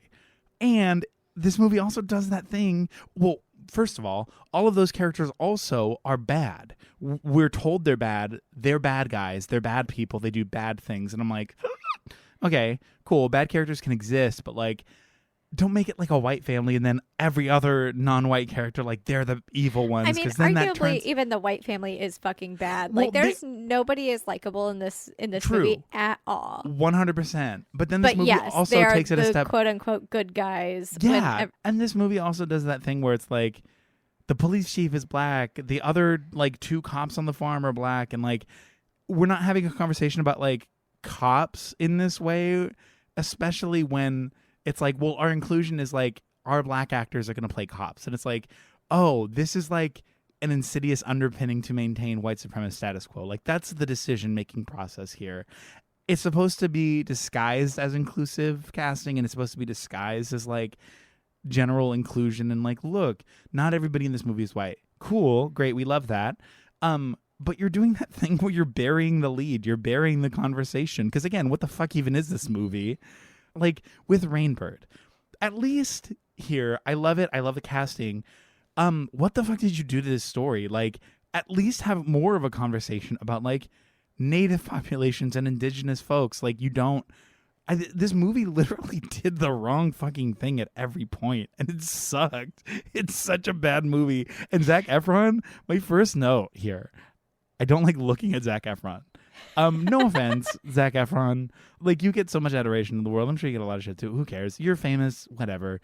And this movie also does that thing. Well, first of all of those characters also are bad. We're told they're bad. They're bad guys. They're bad people. They do bad things. And I'm like, okay, cool. Bad characters can exist, but like, don't make it like a white family and then every other non-white character, like they're the evil ones. I mean, then arguably, even the white family is fucking bad. Like, there's nobody is likable in this movie at all. 100%. But then this movie also takes it a step. Quote unquote good guys. Yeah, and this movie also does that thing where it's like the police chief is black, the other like 2 cops on the farm are black, and like we're not having a conversation about like cops in this way, especially when it's like, well, our inclusion is like our black actors are going to play cops. And it's like, oh, this is like an insidious underpinning to maintain white supremacist status quo. Like that's the decision-making process here. It's supposed to be disguised as inclusive casting and it's supposed to be disguised as like general inclusion. And like, look, not everybody in this movie is white. Cool. Great. We love that. But you're doing that thing where you're burying the lead. You're burying the conversation. Because again, what the fuck even is this movie? Like with Rainbird, at least here, I love it. I love the casting. What the fuck did you do to this story? Like, at least have more of a conversation about like native populations and indigenous folks. Like, you don't. This movie literally did the wrong fucking thing at every point, and it sucked. It's such a bad movie. And Zac Efron, my first note here, I don't like looking at Zac Efron. No offense, Zac Efron. Like, you get so much adoration in the world. I'm sure you get a lot of shit too. Who cares? You're famous, whatever.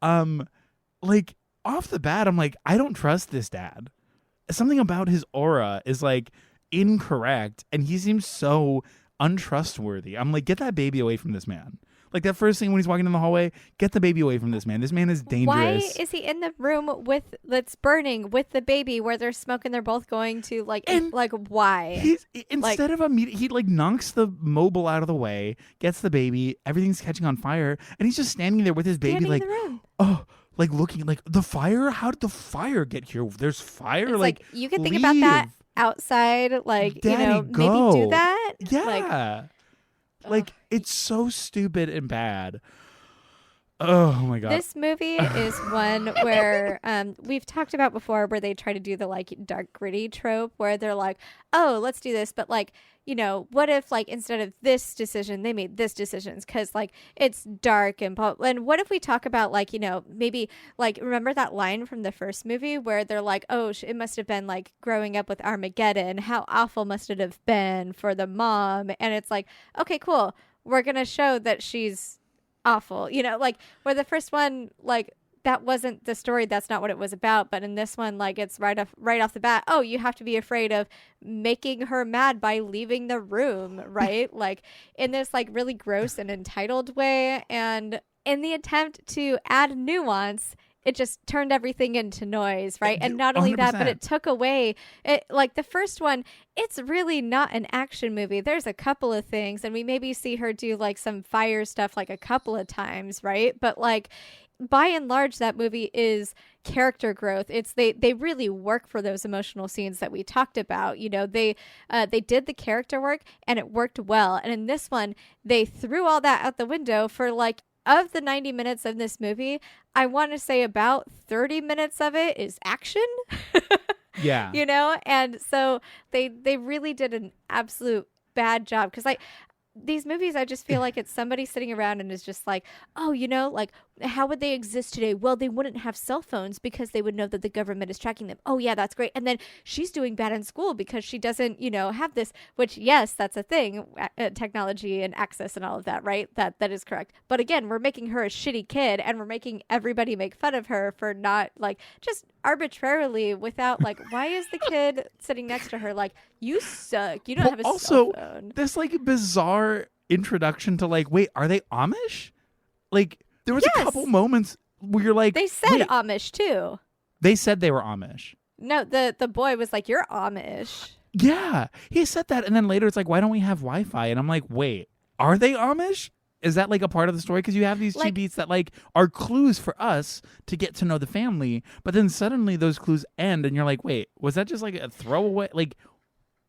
Like, off the bat, I'm like, I don't trust this dad. Something about his aura is like incorrect, and he seems so untrustworthy. I'm like, get that baby away from this man. Like that first thing when he's walking in the hallway, get the baby away from this man. This man is dangerous. Why is he in the room that's burning with the baby where they're smoking? They're both going to like why? Instead of he like knocks the mobile out of the way, gets the baby, everything's catching on fire, and he's just standing there with his baby like, oh, like looking like the fire. How did the fire get here? There's fire. It's like you can think about that outside. Like Daddy, maybe do that. Yeah. Like, it's so stupid and bad. Oh, my God. This movie is one where we've talked about before where they try to do the, like, dark, gritty trope where they're like, oh, let's do this. But, like, what if, like, instead of this decision, they made this decisions because, like, it's dark and what if we talk about, like, maybe, like, remember that line from the first movie where they're like, oh, it must have been, like, growing up with Armageddon. How awful must it have been for the mom? And it's like, okay, cool. We're going to show that she's awful, like where the first one, like that wasn't the story, that's not what it was about, but in this one, like it's right off the bat, oh, you have to be afraid of making her mad by leaving the room, right? Like in this like really gross and entitled way, and in the attempt to add nuance, it just turned everything into noise, right? And not only 100%. That, but it took away it. Like the first one, it's really not an action movie. There's a couple of things, and we maybe see her do like some fire stuff like a couple of times, right? But like by and large, that movie is character growth. It's they really work for those emotional scenes that we talked about. They did the character work and it worked well. And in this one, they threw all that out the window for like, of the 90 minutes of this movie, I want to say about 30 minutes of it is action. Yeah. And so they really did an absolute bad job because like these movies, I just feel like it's somebody sitting around and is just like, oh, like how would they exist today? Well, they wouldn't have cell phones because they would know that the government is tracking them. Oh yeah, that's great. And then she's doing bad in school because she doesn't, have this, which yes, that's a thing, technology and access and all of that, right? That is correct. But again, we're making her a shitty kid and we're making everybody make fun of her for not like just arbitrarily without like, why is the kid sitting next to her like, you suck, you don't have a also, cell phone. this like bizarre introduction to like, wait, are they Amish? Like there was a couple moments where you're like, they said wait, Amish too. They said they were Amish. No, the boy was like, you're Amish. Yeah, he said that, and then later it's like, why don't we have Wi-Fi? And I'm like, wait, are they Amish? Is that like a part of the story? Because you have these two beats that like are clues for us to get to know the family, but then suddenly those clues end, and you're like, wait, was that just like a throwaway? Like,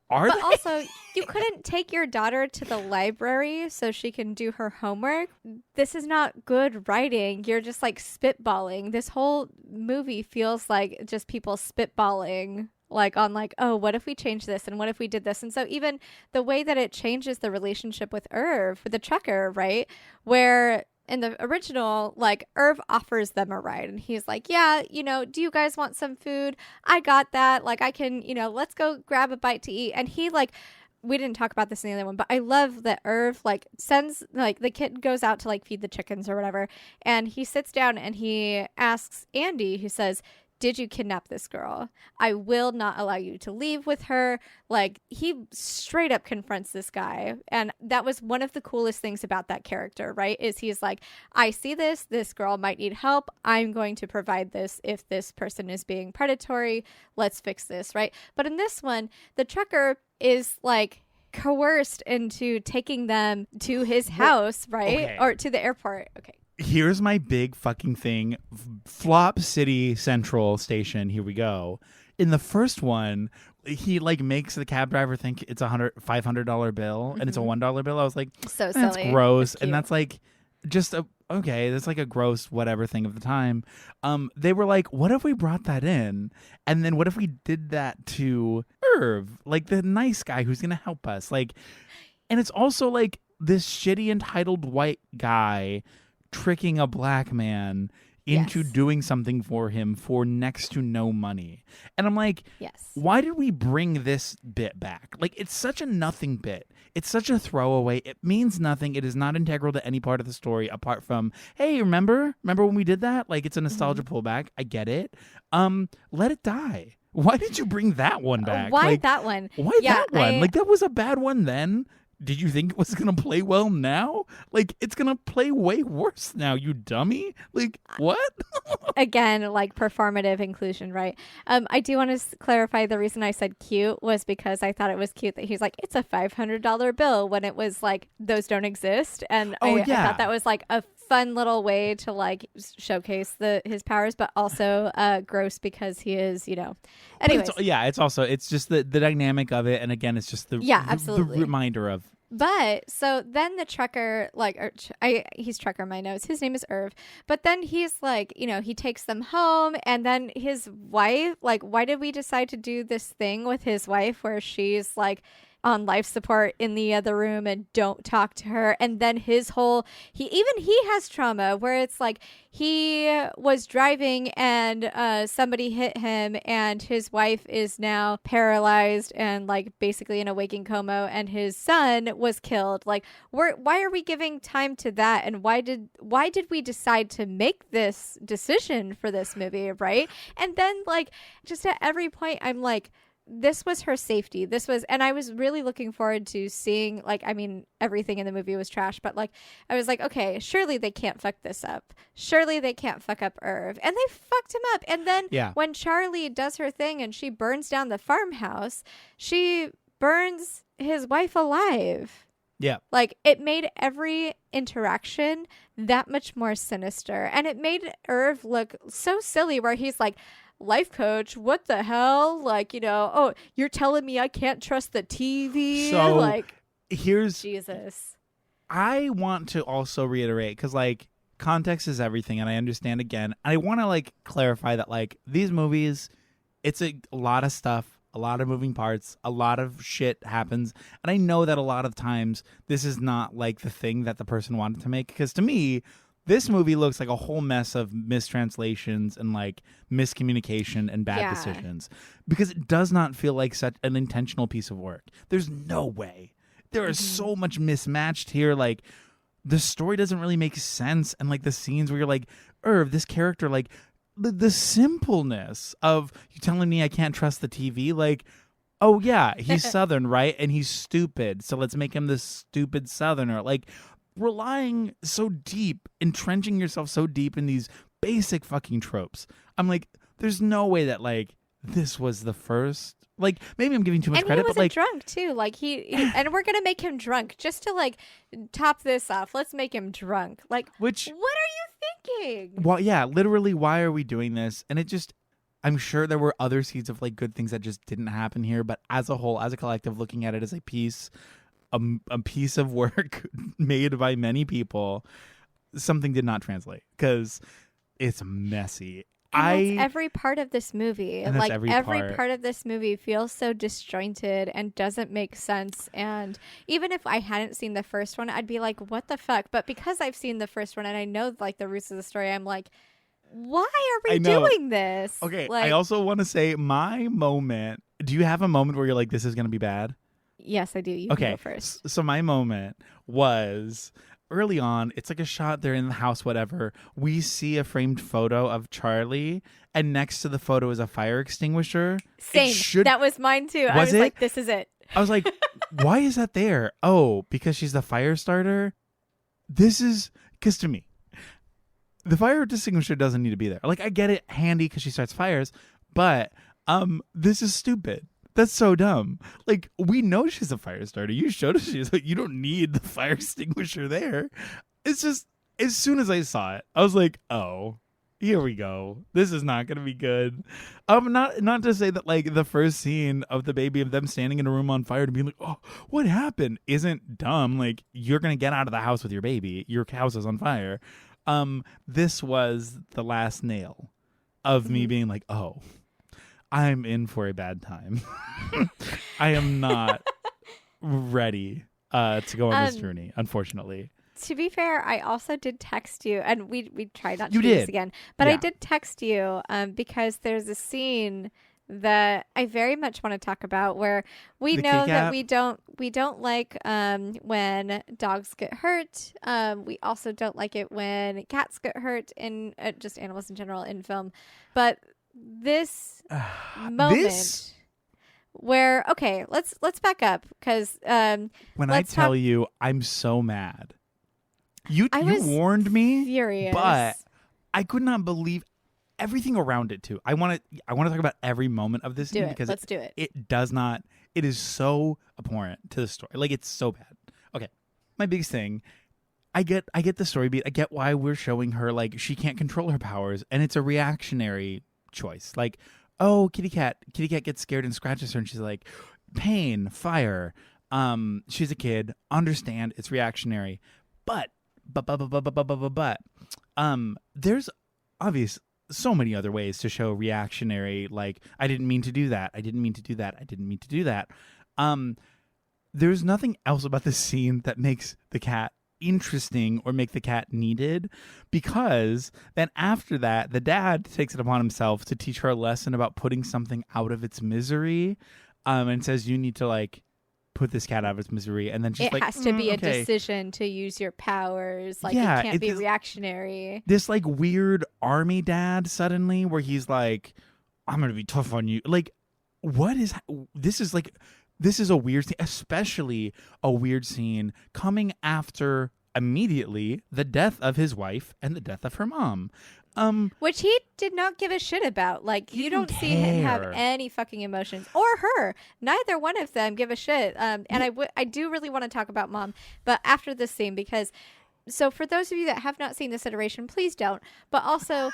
but also, you couldn't take your daughter to the library so she can do her homework. This is not good writing. You're just like spitballing. This whole movie feels like just people spitballing. Like on like, oh, what if we change this? And what if we did this? And so even the way that it changes the relationship with Irv, with the trucker, right? Where in the original, like Irv offers them a ride and he's like, yeah, do you guys want some food? I got that. Like I can, let's go grab a bite to eat. And he like, we didn't talk about this in the other one, but I love that Irv like sends like the kid goes out to like feed the chickens or whatever. And he sits down and he asks Andy, who says, did you kidnap this girl? I will not allow you to leave with her. Like he straight up confronts this guy. And that was one of the coolest things about that character, right? Is he's like, I see this girl might need help. I'm going to provide this if this person is being predatory. Let's fix this, right? But in this one, the trucker is like coerced into taking them to his house, right? Okay. Or to the airport. Okay. Here's my big fucking thing. Flop City Central Station. Here we go. In the first one, he like makes the cab driver think it's $500 bill and it's a $1 bill. I was like, so that's silly. gross. And that's like just okay, that's like a gross whatever thing of the time. They were like, what if we brought that in? And then what if we did that to Irv, like the nice guy who's gonna help us? Like, and it's also like this shitty entitled white guy tricking a black man into doing something for him for next to no money. And I'm like, why did we bring this bit back? Like, it's such a nothing bit. It's such a throwaway. It means nothing. It is not integral to any part of the story apart from, hey, remember when we did that? Like, it's a nostalgia pullback. I get it. Let it die. Why did you bring that one back? Why like, that one? Why that one? Like, that was a bad one then. Did you think it was going to play well now? Like, it's going to play way worse now, you dummy. Like, what? Again, like performative inclusion, right? I do want to clarify the reason I said cute was because I thought it was cute that he's like, it's a $500 bill when it was like, those don't exist. And I thought that was like a fun little way to like showcase his powers, but also gross because he is, anyways. It's just the dynamic of it. And again, it's just the reminder of. But so then the trucker, like, he's trucker in my notes. His name is Irv. But then he's like, he takes them home. And then his wife, like, why did we decide to do this thing with his wife where she's like on life support in the other room and don't talk to her? And then his whole, he has trauma where it's like he was driving and somebody hit him and his wife is now paralyzed and like basically in a waking coma and his son was killed. Like, why are we giving time to that? And why did we decide to make this decision for this movie, right? And then like just at every point I'm like, this was her safety. And I was really looking forward to seeing, like, I mean, everything in the movie was trash, but like, I was like, okay, surely they can't fuck this up. Surely they can't fuck up Irv. And they fucked him up. And then when Charlie does her thing and she burns down the farmhouse, she burns his wife alive. Yeah. Like, it made every interaction that much more sinister. And it made Irv look so silly where he's like, life coach, what the hell? Like, oh, you're telling me I can't trust the TV? So like, here's Jesus. I want to also reiterate, because like context is everything, and I understand again. I want to like clarify that like these movies, it's a lot of stuff, a lot of moving parts, a lot of shit happens, and I know that a lot of times this is not like the thing that the person wanted to make, because to me, this movie looks like a whole mess of mistranslations and like miscommunication and bad decisions, because it does not feel like such an intentional piece of work. There's no way. There is so much mismatched here. Like, the story doesn't really make sense. And like the scenes where you're like, Irv, this character, like, the simpleness of you telling me I can't trust the TV, like, oh yeah, he's Southern, right? And he's stupid, so let's make him this stupid Southerner. Like, relying so deep, entrenching yourself so deep in these basic fucking tropes. I'm like, there's no way that like this was the first. Like, maybe I'm giving too much and credit, he wasn't but like drunk too. Like and we're gonna make him drunk just to like top this off. Let's make him drunk. Like, which what are you thinking? well, yeah, literally, why are we doing this? And it just, I'm sure there were other seeds of like good things that just didn't happen here, but as a whole, as a collective, looking at it as a piece, a piece of work made by many people, something did not translate because it's messy. And that's every part of this movie. And like every part of this movie feels so disjointed and doesn't make sense. And even if I hadn't seen the first one, I'd be like, what the fuck? But because I've seen the first one and I know like the roots of the story, I'm like, why are we doing this? Okay, like, I also want to say my moment. Do you have a moment where you're like, this is going to be bad? Yes, I do. You can go first. So my moment was early on. It's like a shot. They're in the house, whatever. We see a framed photo of Charlie, and next to the photo is a fire extinguisher. Same. That was mine too. I was like, this is it. I was like, why is that there? Oh, because she's the Firestarter? This is, because to me, the fire extinguisher doesn't need to be there. Like, I get it, handy because she starts fires, but this is stupid. That's so dumb. Like, we know she's a fire starter. You showed us she's like, you don't need the fire extinguisher there. It's just, as soon as I saw it, I was like, oh, here we go. This is not going to be good. Not to say that like the first scene of the baby of them standing in a room on fire to be like, oh, what happened? Isn't dumb. Like, you're going to get out of the house with your baby. Your house is on fire. This was the last nail of me being like, oh, I'm in for a bad time. I am not ready to go on this journey, unfortunately. To be fair, I also did text you, and we tried not to You do did. this again, but Yeah. I did text you because there's a scene that I very much want to talk about where we The know Kit that Kat? we don't like when dogs get hurt. We also don't like it when cats get hurt in just animals in general in film. But this moment where let's back up because when I tell you I'm so mad. You warned me, furious. but I could not believe everything around it too. I want to talk about every moment of this scene because let's do it. It does not. It is so abhorrent to the story. Like, it's so bad. Okay, my biggest thing. I get the story beat. I get why we're showing her like she can't control her powers, and it's a reactionary choice. Like, oh, kitty cat gets scared and scratches her, and she's like, pain, fire. She's a kid. Understand it's reactionary, but there's obvious so many other ways to show reactionary. Like, I didn't mean to do that. I didn't mean to do that. I didn't mean to do that. There's nothing else about this scene that makes the cat interesting or make the cat needed, because then after that the dad takes it upon himself to teach her a lesson about putting something out of its misery, and says you need to like put this cat out of its misery, and then she's it like, has to be a okay. decision to use your powers. Like, Yeah, it can't be is reactionary. This like weird army dad suddenly where he's like, I'm gonna be tough on you. Like, what is this? Is like, this is a weird thing, especially a weird scene coming after immediately the death of his wife and the death of her mom. Which he did not give a shit about. Like, you don't see him have any fucking emotions, or her. Neither one of them give a shit. And I do really want to talk about mom, but after this scene, because so for those of you that have not seen this iteration, please don't. But also,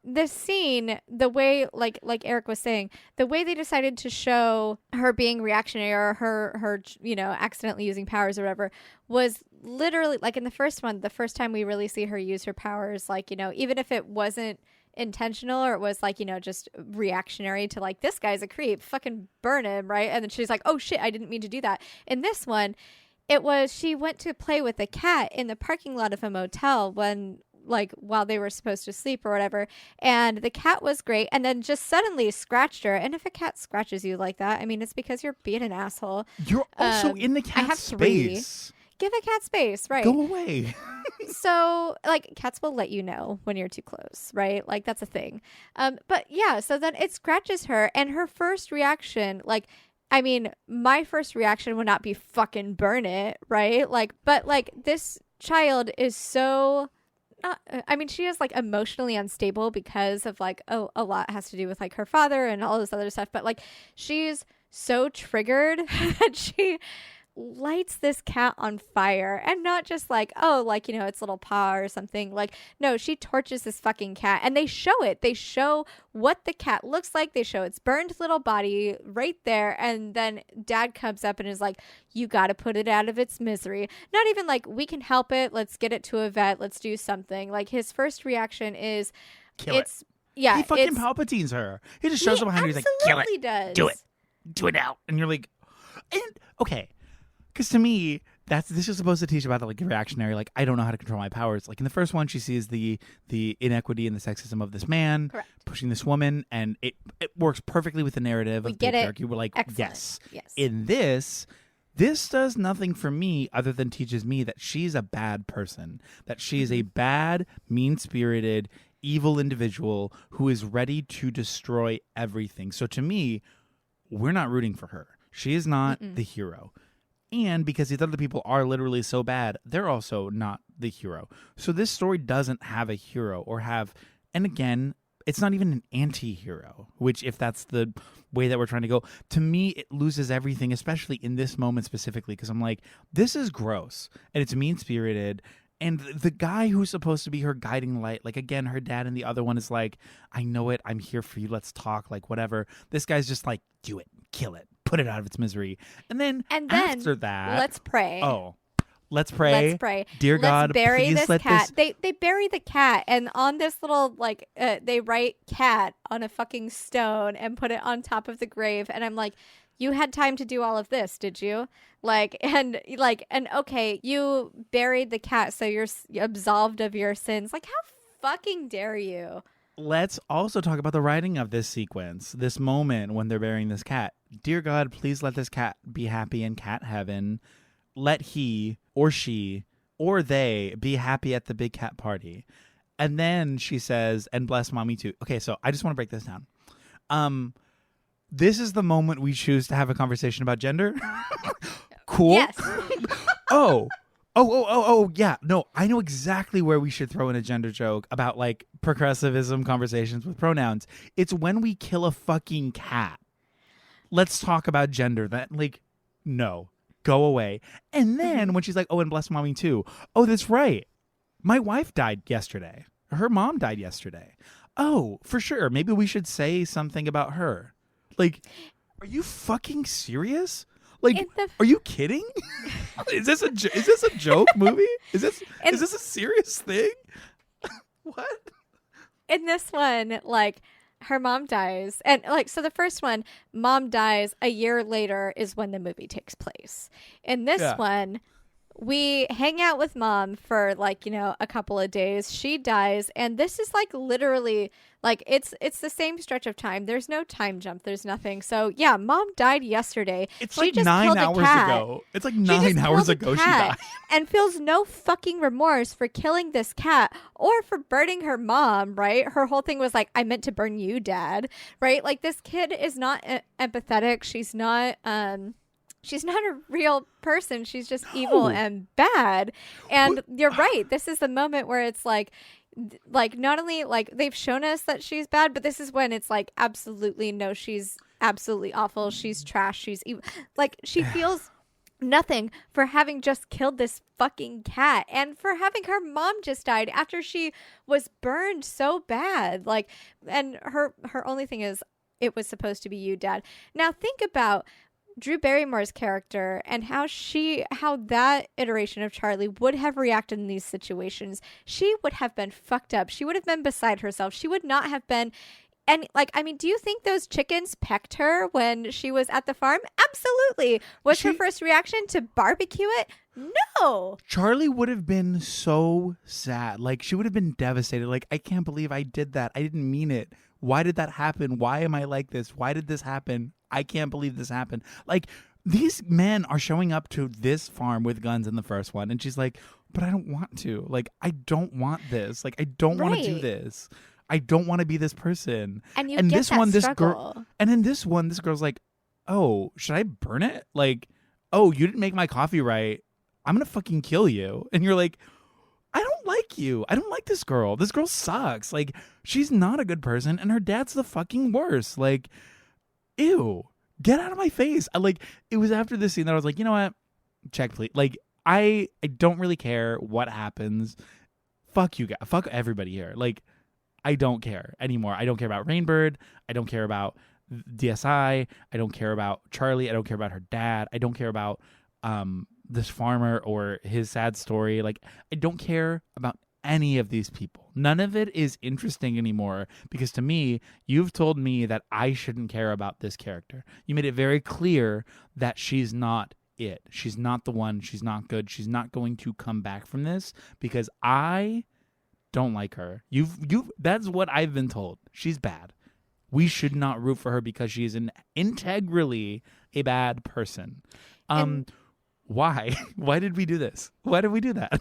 this scene, the way, like Eric was saying, the way they decided to show her being reactionary or her accidentally using powers or whatever was literally like in the first one, the first time we really see her use her powers, like, even if it wasn't intentional or it was like, just reactionary to like, this guy's a creep, fucking burn him, right? And then she's like, oh shit, I didn't mean to do that. In this one, it was she went to play with a cat in the parking lot of a motel while they were supposed to sleep or whatever, and the cat was great, and then just suddenly scratched her. And if a cat scratches you like that, I mean, it's because you're being an asshole. You're also in the cat's space. Give a cat space, right? Go away. So, like, cats will let you know when you're too close, right? Like, that's a thing. But yeah, so then it scratches her, and her first reaction, like, I mean, my first reaction would not be fucking burn it, right? Like, but like, this child is so. I mean, she is like emotionally unstable because of like, oh, a lot has to do with like her father and all this other stuff. But like, she's so triggered that she lights this cat on fire, and not just like, oh, like, you know, its little paw or something. Like, no, she torches this fucking cat, and they show it. They show what the cat looks like. They show its burned little body right there. And then dad comes up and is like, you got to put it out of its misery. Not even like, we can help it. Let's get it to a vet. Let's do something. Like, his first reaction is, Kill it. Yeah. He fucking Palpatines her. He just shows up behind her. He's like, kill it. Does. Do it. Do it now. And you're like, and okay. Because to me, this is supposed to teach about the like reactionary, like, I don't know how to control my powers. Like in the first one, she sees the inequity and the sexism of this man pushing this woman, and it works perfectly with the narrative of the patriarchy. We're like, yes. In this does nothing for me other than teaches me that she's a bad person, that she is a bad, mean-spirited, evil individual who is ready to destroy everything. So to me, we're not rooting for her. She is not the hero. And because these other people are literally so bad, they're also not the hero. So this story doesn't have a hero or have, and again, it's not even an anti-hero, which if that's the way that we're trying to go, to me, it loses everything, especially in this moment specifically, because I'm like, this is gross and it's mean-spirited. And the guy who's supposed to be her guiding light, like, again, her dad and the other one is like, I know it. I'm here for you. Let's talk. Like, whatever. This guy's just like, do it. Kill it. Put it out of its misery. And then after that. Let's pray. Oh, let's pray. Let's pray. Dear God, bury please this let cat. this. They bury the cat, and on this little, like, they write cat on a fucking stone and put it on top of the grave. And I'm like, you had time to do all of this, did you? And okay, you buried the cat, so you're absolved of your sins. Like, how fucking dare you? Let's also talk about the writing of this sequence, this moment when they're burying this cat. Dear God, please let this cat be happy in cat heaven. Let he or she or they be happy at the big cat party. And then she says, and bless mommy too. Okay, so I just want to break this down. This is the moment we choose to have a conversation about gender. Cool. Yes. Oh, yeah. No, I know exactly where we should throw in a gender joke about like progressivism conversations with pronouns. It's when we kill a fucking cat. Let's talk about gender. That, like, no, go away. And then when she's like, oh, and bless mommy too. Oh, that's right. My wife died yesterday. Her mom died yesterday. Oh, for sure. Maybe we should say something about her. Like, are you fucking serious? Like, are you kidding? Is this a joke movie? Is this a serious thing? What? In this one, like, her mom dies, and like, so the first one, mom dies a year later is when the movie takes place. In this one, we hang out with mom for like, you know, a couple of days. She dies, and this is like literally like it's the same stretch of time. There's no time jump. There's nothing. So yeah, mom died yesterday. It's like 9 hours ago. It's like 9 hours ago she died. And feels no fucking remorse for killing this cat or for burning her mom, right? Her whole thing was like, I meant to burn you, dad, right? Like, this kid is not empathetic. She's not a real person. She's just evil and bad. And you're right. This is the moment where it's like not only like they've shown us that she's bad, but this is when it's like, absolutely no, she's absolutely awful. She's trash. She's evil. Like, she feels nothing for having just killed this fucking cat and for having her mom just died after she was burned so bad. Like, and her only thing is, it was supposed to be you, dad. Now think about Drew Barrymore's character and how that iteration of Charlie would have reacted in these situations. She would have been fucked up. She would have been beside herself. She would not have been. And like, I mean, do you think those chickens pecked her when she was at the farm? Absolutely. Was her first reaction to barbecue it? No. Charlie would have been so sad. Like, she would have been devastated. Like, I can't believe I did that. I didn't mean it. Why did that happen? Why am I like this? Why did this happen? I can't believe this happened. Like, these men are showing up to this farm with guns in the first one. And she's like, but I don't want to. Like, I don't want this. Like, I don't want to do Right. this. I don't want to be this person. And you And get this that one, this struggle. girl, and in this one, this girl's like, oh, should I burn it? Like, oh, you didn't make my coffee right. I'm gonna fucking kill you. And you're like, I don't like you. I don't like this girl. This girl sucks. Like, she's not a good person, and her dad's the fucking worst. Like, ew, get out of my face. It was after this scene that I was like, you know what? Check, please. Like, I don't really care what happens. Fuck you guys. Fuck everybody here. Like, I don't care anymore. I don't care about Rainbird. I don't care about DSI. I don't care about Charlie. I don't care about her dad. I don't care about this farmer or his sad story. Like, I don't care about any of these people. None of it is interesting anymore, because to me, you've told me that I shouldn't care about this character. You made it very clear that she's not it. She's not the one. She's not good. She's not going to come back from this, because I don't like her. That's what I've been told. She's bad. We should not root for her because she is integrally a bad person. Why? Why did we do this? Why did we do that?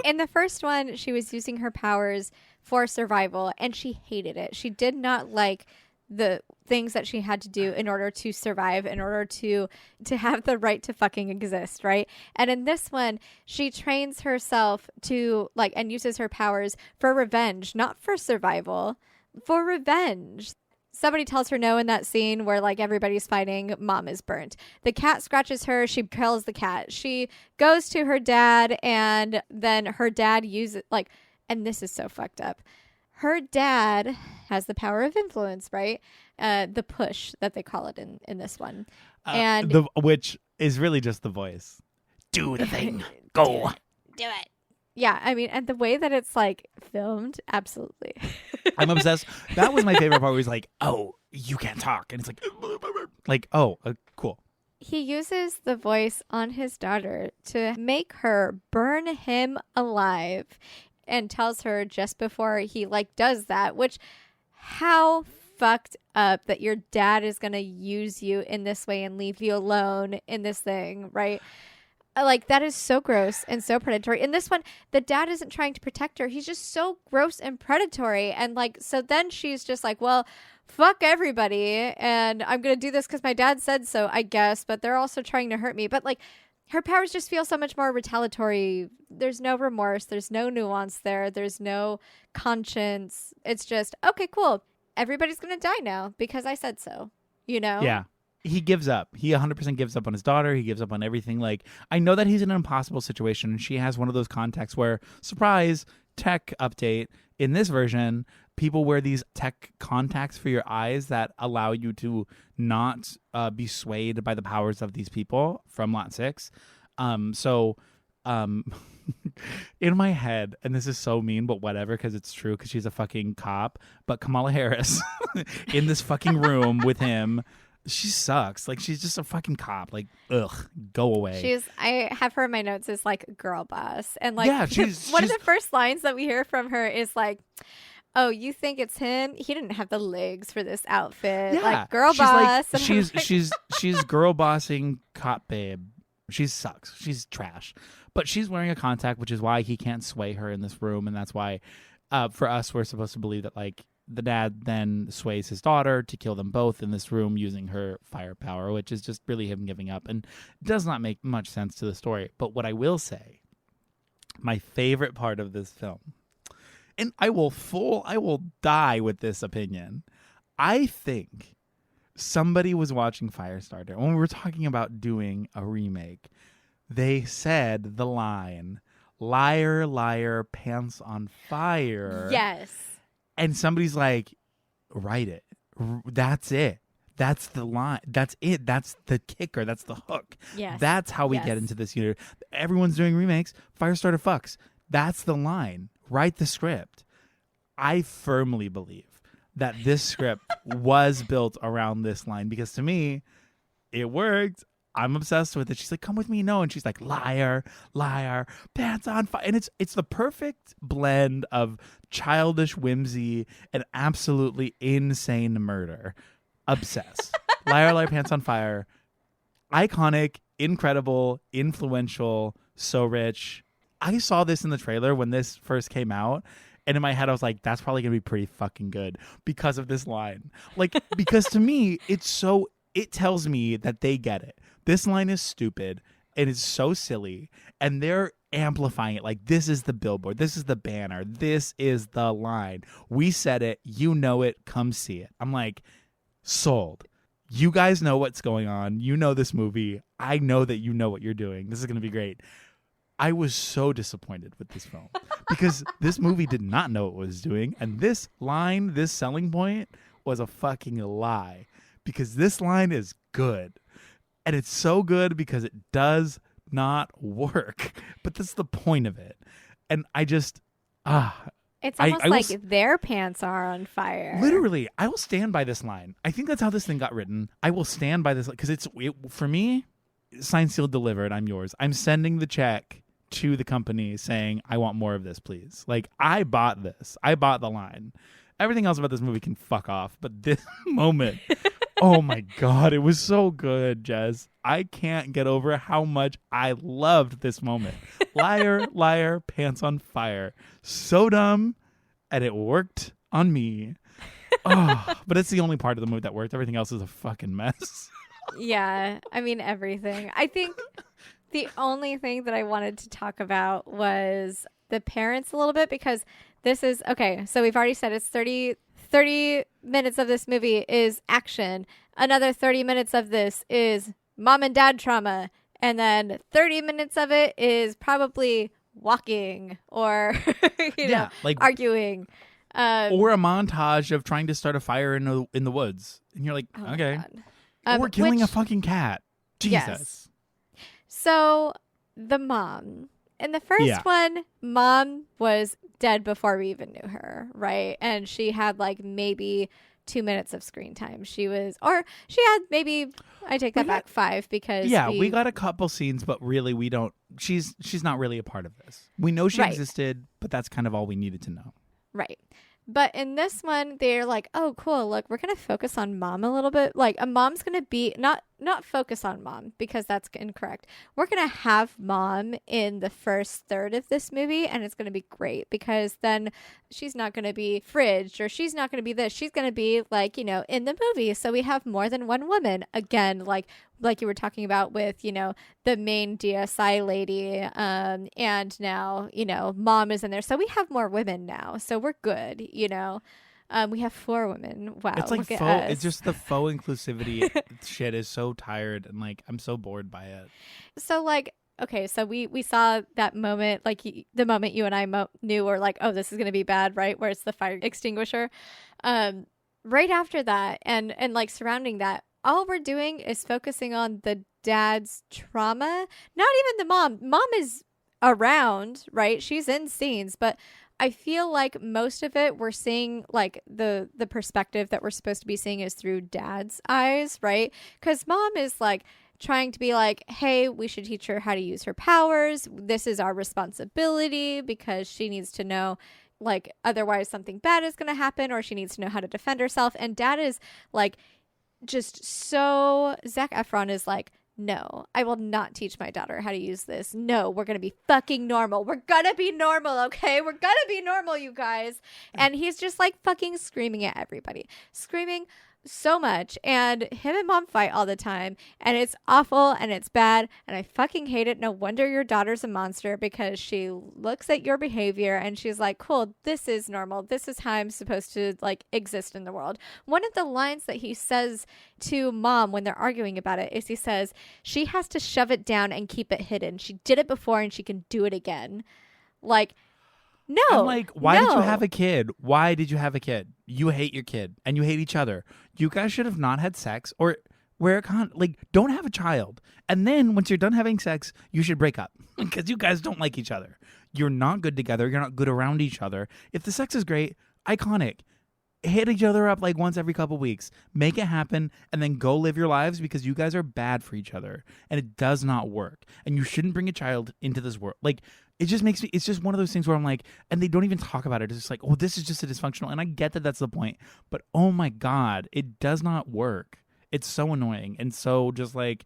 In the first one, she was using her powers for survival, and she hated it. She did not like the things that she had to do in order to survive, in order to have the right to fucking exist, right? And in this one, she trains herself to and uses her powers for revenge, not for survival, for revenge. Somebody tells her no in that scene where everybody's fighting. Mom is burnt. The cat scratches her. She kills the cat. She goes to her dad, and then her dad uses and this is so fucked up. Her dad has the power of influence, right? The push that they call it in this one, and which is really just the voice. Do the thing. Go. Do it. Yeah, I mean, and the way that it's filmed, absolutely. I'm obsessed. That was my favorite part. Where he's like, "Oh, you can't talk," and it's "Oh, cool." He uses the voice on his daughter to make her burn him alive, and tells her just before he does that, which, how fucked up that your dad is gonna use you in this way and leave you alone in this thing, right? That is so gross and so predatory. In this one, the dad isn't trying to protect her. He's just so gross and predatory. And so then she's just well, fuck everybody. And I'm going to do this because my dad said so, I guess. But they're also trying to hurt me. But her powers just feel so much more retaliatory. There's no remorse. There's no nuance there. There's no conscience. It's just, okay, cool. Everybody's going to die now because I said so, Yeah. He gives up. He 100% gives up on his daughter. He gives up on everything. I know that he's in an impossible situation, and she has one of those contacts where, surprise, tech update, in this version, people wear these tech contacts for your eyes that allow you to not be swayed by the powers of these people from Lot 6. In my head, and this is so mean, but whatever, because it's true, because she's a fucking cop, but Kamala Harris in this fucking room with him, she sucks. She's just a fucking cop. Ugh, go away. I have her in my notes as girl boss. And yeah, one of the first lines that we hear from her is oh, you think it's him? He didn't have the legs for this outfit. Yeah. Girl boss. And she's girl bossing cop babe. She sucks. She's trash. But she's wearing a contact, which is why he can't sway her in this room, and that's why for us we're supposed to believe that the dad then sways his daughter to kill them both in this room using her firepower, which is just really him giving up and does not make much sense to the story. But what I will say, my favorite part of this film, and I will die with this opinion, I think somebody was watching Firestarter when we were talking about doing a remake. They said the line, "Liar, liar, pants on fire." Yes. And somebody's like, write it. That's it. That's the line. That's it. That's the kicker. That's the hook. Yes. That's how we get into this universe. Everyone's doing remakes. Firestarter fucks. That's the line. Write the script. I firmly believe that this script was built around this line, because to me, it worked. I'm obsessed with it. She's like, "Come with me." No. And she's like, "Liar, liar, pants on fire." And it's the perfect blend of childish whimsy and absolutely insane murder. Obsessed. Liar, liar, pants on fire. Iconic, incredible, influential, so rich. I saw this in the trailer when this first came out, and in my head I was like, that's probably gonna be pretty fucking good because of this line. Like, because to me, it tells me that they get it. This line is stupid and it's so silly, and they're amplifying it. Like, this is the billboard, this is the banner, this is the line. We said it, you know it, come see it. I'm like, sold. You guys know what's going on. You know this movie. I know that you know what you're doing. This is gonna be great. I was so disappointed with this film because this movie did not know what it was doing. And this line, this selling point was a fucking lie, because this line is good. And it's so good because it does not work. But that's the point of it. And I just, it's almost like their pants are on fire. Literally, I will stand by this line. I think that's how this thing got written. I will stand by this because for me, signed, sealed, delivered. I'm yours. I'm sending the check to the company saying, I want more of this, please. Like, I bought this. I bought the line. Everything else about this movie can fuck off. But this moment, oh my God, it was so good, Jez. I can't get over how much I loved this moment. Liar, liar, pants on fire. So dumb, and it worked on me. Oh, but it's the only part of the movie that worked. Everything else is a fucking mess. Yeah, I mean, everything. I think the only thing that I wanted to talk about was the parents a little bit, because this is, okay, so we've already said it's 30 minutes of this movie is action. Another 30 minutes of this is mom and dad trauma. And then 30 minutes of it is probably walking or, like arguing. Or a montage of trying to start a fire in the woods. And you're like, okay. Or killing a fucking cat. Jesus. Yes. So the mom in the first one, mom was dead before we even knew her, right? And she had like maybe 2 minutes of screen time. She had maybe, I take that back, 5, because we got a couple scenes, but really we don't. She's not really a part of this. We know she existed, but that's kind of all we needed to know. Right. But in this one, they're like, oh, cool. Look, we're going to focus on mom a little bit. Like, a mom's going to be not focus on mom, because that's incorrect. We're going to have mom in the first third of this movie, and it's going to be great, because then she's not going to be fridged, or she's not going to be this. She's going to be like, in the movie. So we have more than one woman. Again, like you were talking about with, the main DSI lady, and now, mom is in there. So we have more women now. So we're good, we have 4 women. Wow. It's like look at us. It's just the faux inclusivity shit is so tired, and like, I'm so bored by it. So like, okay, so we saw that moment, like the moment you and I knew, we're like, oh, this is going to be bad, right? Where it's the fire extinguisher. Right after that, and like surrounding that, all we're doing is focusing on the dad's trauma. Not even the mom. Mom is around, right? She's in scenes, but I feel like most of it we're seeing, like the perspective that we're supposed to be seeing is through dad's eyes, right? Because mom is like trying to be like, hey, we should teach her how to use her powers. This is our responsibility, because she needs to know, like, otherwise something bad is going to happen, or she needs to know how to defend herself. And dad is like, just so, Zac Efron is like, no, I will not teach my daughter how to use this. No, we're going to be fucking normal. We're going to be normal, okay? We're going to be normal, you guys. And he's just like fucking screaming at everybody. Screaming so much, and him and mom fight all the time, and it's awful and it's bad, and I fucking hate it. No wonder your daughter's a monster, because she looks at your behavior and she's like, cool, this is normal, this is how I'm supposed to like exist in the world. One of the lines that he says to mom when they're arguing about it is, he says she has to shove it down and keep it hidden. She did it before and she can do it again. Like, no. I'm like, why did you have a kid? Why did you have a kid? You hate your kid and you hate each other. You guys should have not had sex, or don't have a child. And then once you're done having sex, you should break up, because you guys don't like each other. You're not good together. You're not good around each other. If the sex is great, iconic. Hit each other up like once every couple weeks. Make it happen, and then go live your lives, because you guys are bad for each other and it does not work. And you shouldn't bring a child into this world. Like, it just makes me, it's just one of those things where I'm like, and they don't even talk about it. It's just like, oh, this is just a dysfunctional. And I get that that's the point, but oh my God, it does not work. It's so annoying. And so just like,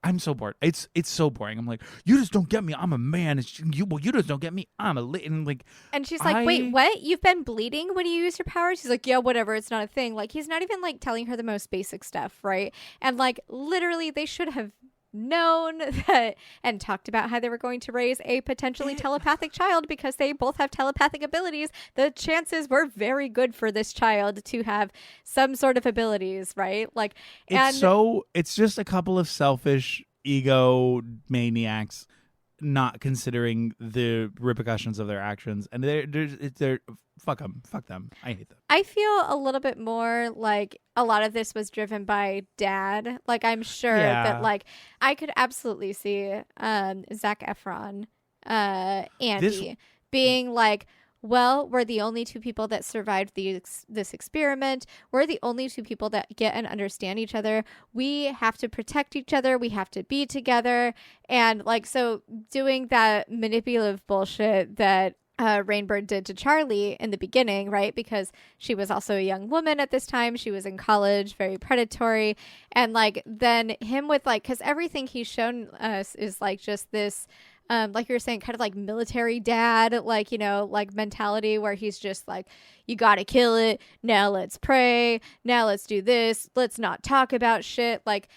I'm so bored. It's so boring. I'm like, you just don't get me. I'm a man. You just don't get me. I'm a and like. And she's like, wait, what? You've been bleeding when you use your powers? He's like, yeah, whatever. It's not a thing. Like, he's not even like telling her the most basic stuff, right? And like, literally, they should have known that and talked about how they were going to raise a potentially telepathic child because they both have telepathic abilities. The chances were very good for this child to have some sort of abilities, right? Like, it's just a couple of selfish ego maniacs not considering the repercussions of their actions, and they're fuck them. I hate them. I feel a little bit more like a lot of this was driven by Dad. Like, I'm sure that like I could absolutely see Zac Efron, Andy being like, well, we're the only two people that survived this experiment. We're the only two people that get and understand each other. We have to protect each other. We have to be together. And like, so doing that manipulative bullshit that Rainbird did to Charlie in the beginning, right? Because she was also a young woman at this time. She was in college, very predatory. And like, then him with like, because everything he's shown us is like just this like you were saying, kind of like military dad, like, you know, like mentality where he's just like, you gotta kill it. Now let's pray. Now let's do this. Let's not talk about shit. Like,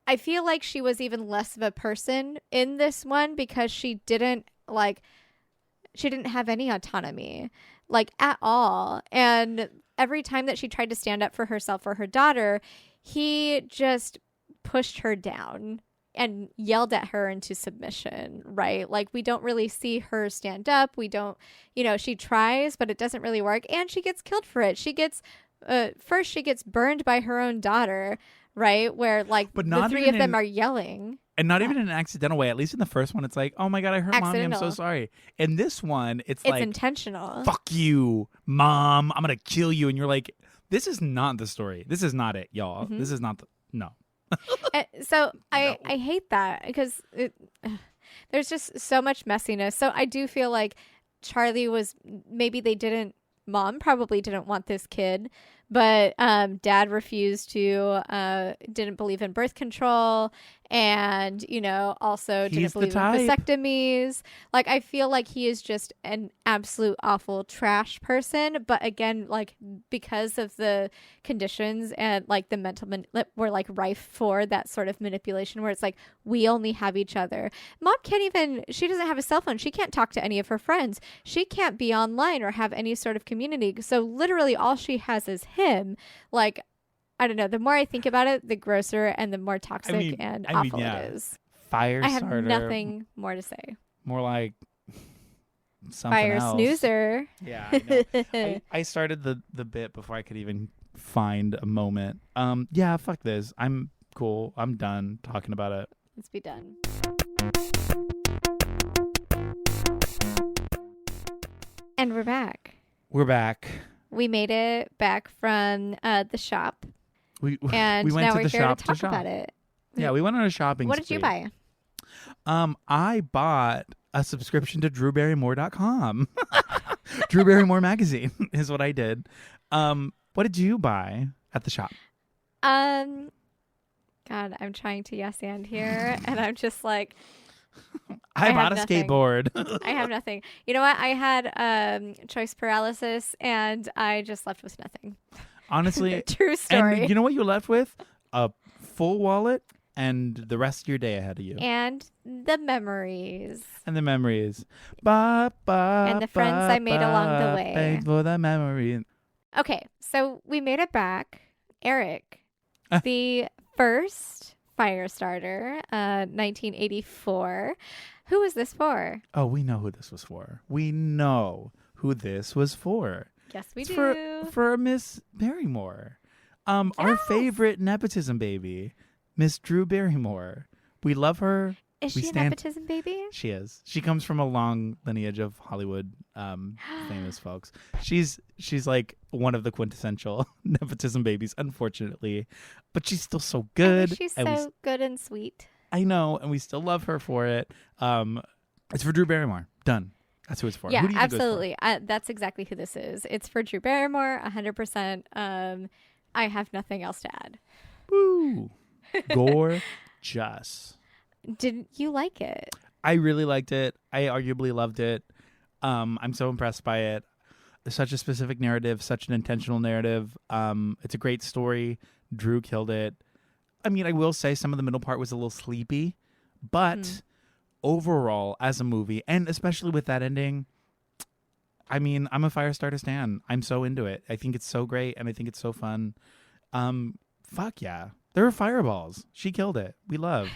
I feel like she was even less of a person in this one because she didn't have any autonomy, like, at all. And every time that she tried to stand up for herself or her daughter, he just pushed her down and yelled at her into submission, right? Like, we don't really see her stand up. We don't, you know, she tries, but it doesn't really work. And she gets killed for it. She gets, first she gets burned by her own daughter, right? Where like the three of them are yelling. And not even in an accidental way. At least in the first one, it's like, oh my God, I hurt mommy. I'm so sorry. In this one, it's like, intentional. Fuck you, mom. I'm going to kill you. And you're like, this is not the story. This is not it, y'all. Mm-hmm. This is not no. So I hate that because there's just so much messiness. So I do feel like Charlie was, mom probably didn't want this kid, but dad refused to, didn't believe in birth control, and, you know, also didn't believe in vasectomies. Like, I feel like he is just an absolute awful trash person. But again, like, because of the conditions and like the mental were like rife for that sort of manipulation where it's like, we only have each other. Mom she doesn't have a cell phone. She can't talk to any of her friends. She can't be online or have any sort of community. So literally all she has is him. Like, I don't know. The more I think about it, the grosser and the more toxic and awful it is. Firestarter. I have nothing more to say. More like something Fire else. snoozer. Yeah, I know. I started the bit before I could even find a moment. Yeah, fuck this. I'm cool. I'm done talking about it. Let's be done. And we're back. We're back. We made it back from the shop. We went now to we're the here shop to talk about it. Yeah, we went on a shopping What did spree. you buy? I bought a subscription to DrewBarrymore.com. Drew Barrymore magazine is what I did. What did you buy at the shop? God, I'm trying to yes and here, and I'm just like, I bought a skateboard. I have nothing. You know what? I had choice paralysis, and I just left with nothing. Honestly, true story. And you know what you left with? A full wallet and the rest of your day ahead of you. And the memories. And the memories. And the friends I made along the way. Thanks for the memory. Okay, so we made it back. Eric, the first Firestarter, 1984. Who was this for? Oh, we know who this was for. We know who this was for. Yes, we do. For Miss Barrymore. Our favorite nepotism baby, Miss Drew Barrymore. We love her. Is she a nepotism baby? She is. She comes from a long lineage of Hollywood famous folks. She's like one of the quintessential nepotism babies, unfortunately. But she's still so good. She's so good and sweet. I know, and we still love her for it. It's for Drew Barrymore. Done. That's who it's for. Yeah, who do you absolutely. That's exactly who this is. It's for Drew Barrymore, 100%. I have nothing else to add. Woo. Gorgeous. Did you like it? I really liked it. I arguably loved it. I'm so impressed by it. Such a specific narrative, such an intentional narrative. It's a great story. Drew killed it. I mean, I will say some of the middle part was a little sleepy, but overall, as a movie, and especially with that ending, I mean, I'm a Firestarter stan. I'm so into it. I think it's so great, and I think it's so fun. Fuck yeah. There are fireballs. She killed it. We love.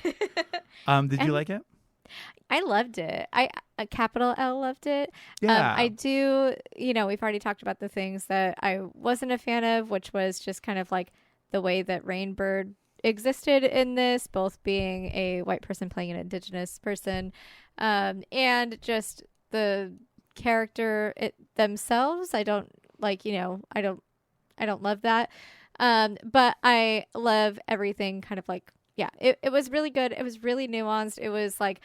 Did you like it? I loved it. A capital L loved it. Yeah. I do, we've already talked about the things that I wasn't a fan of, which was just kind of like the way that Rainbird existed in this, both being a white person playing an indigenous person, and just the character themselves. I don't I don't love that. But I love everything kind of like, yeah, it was really good. It was really nuanced. It was like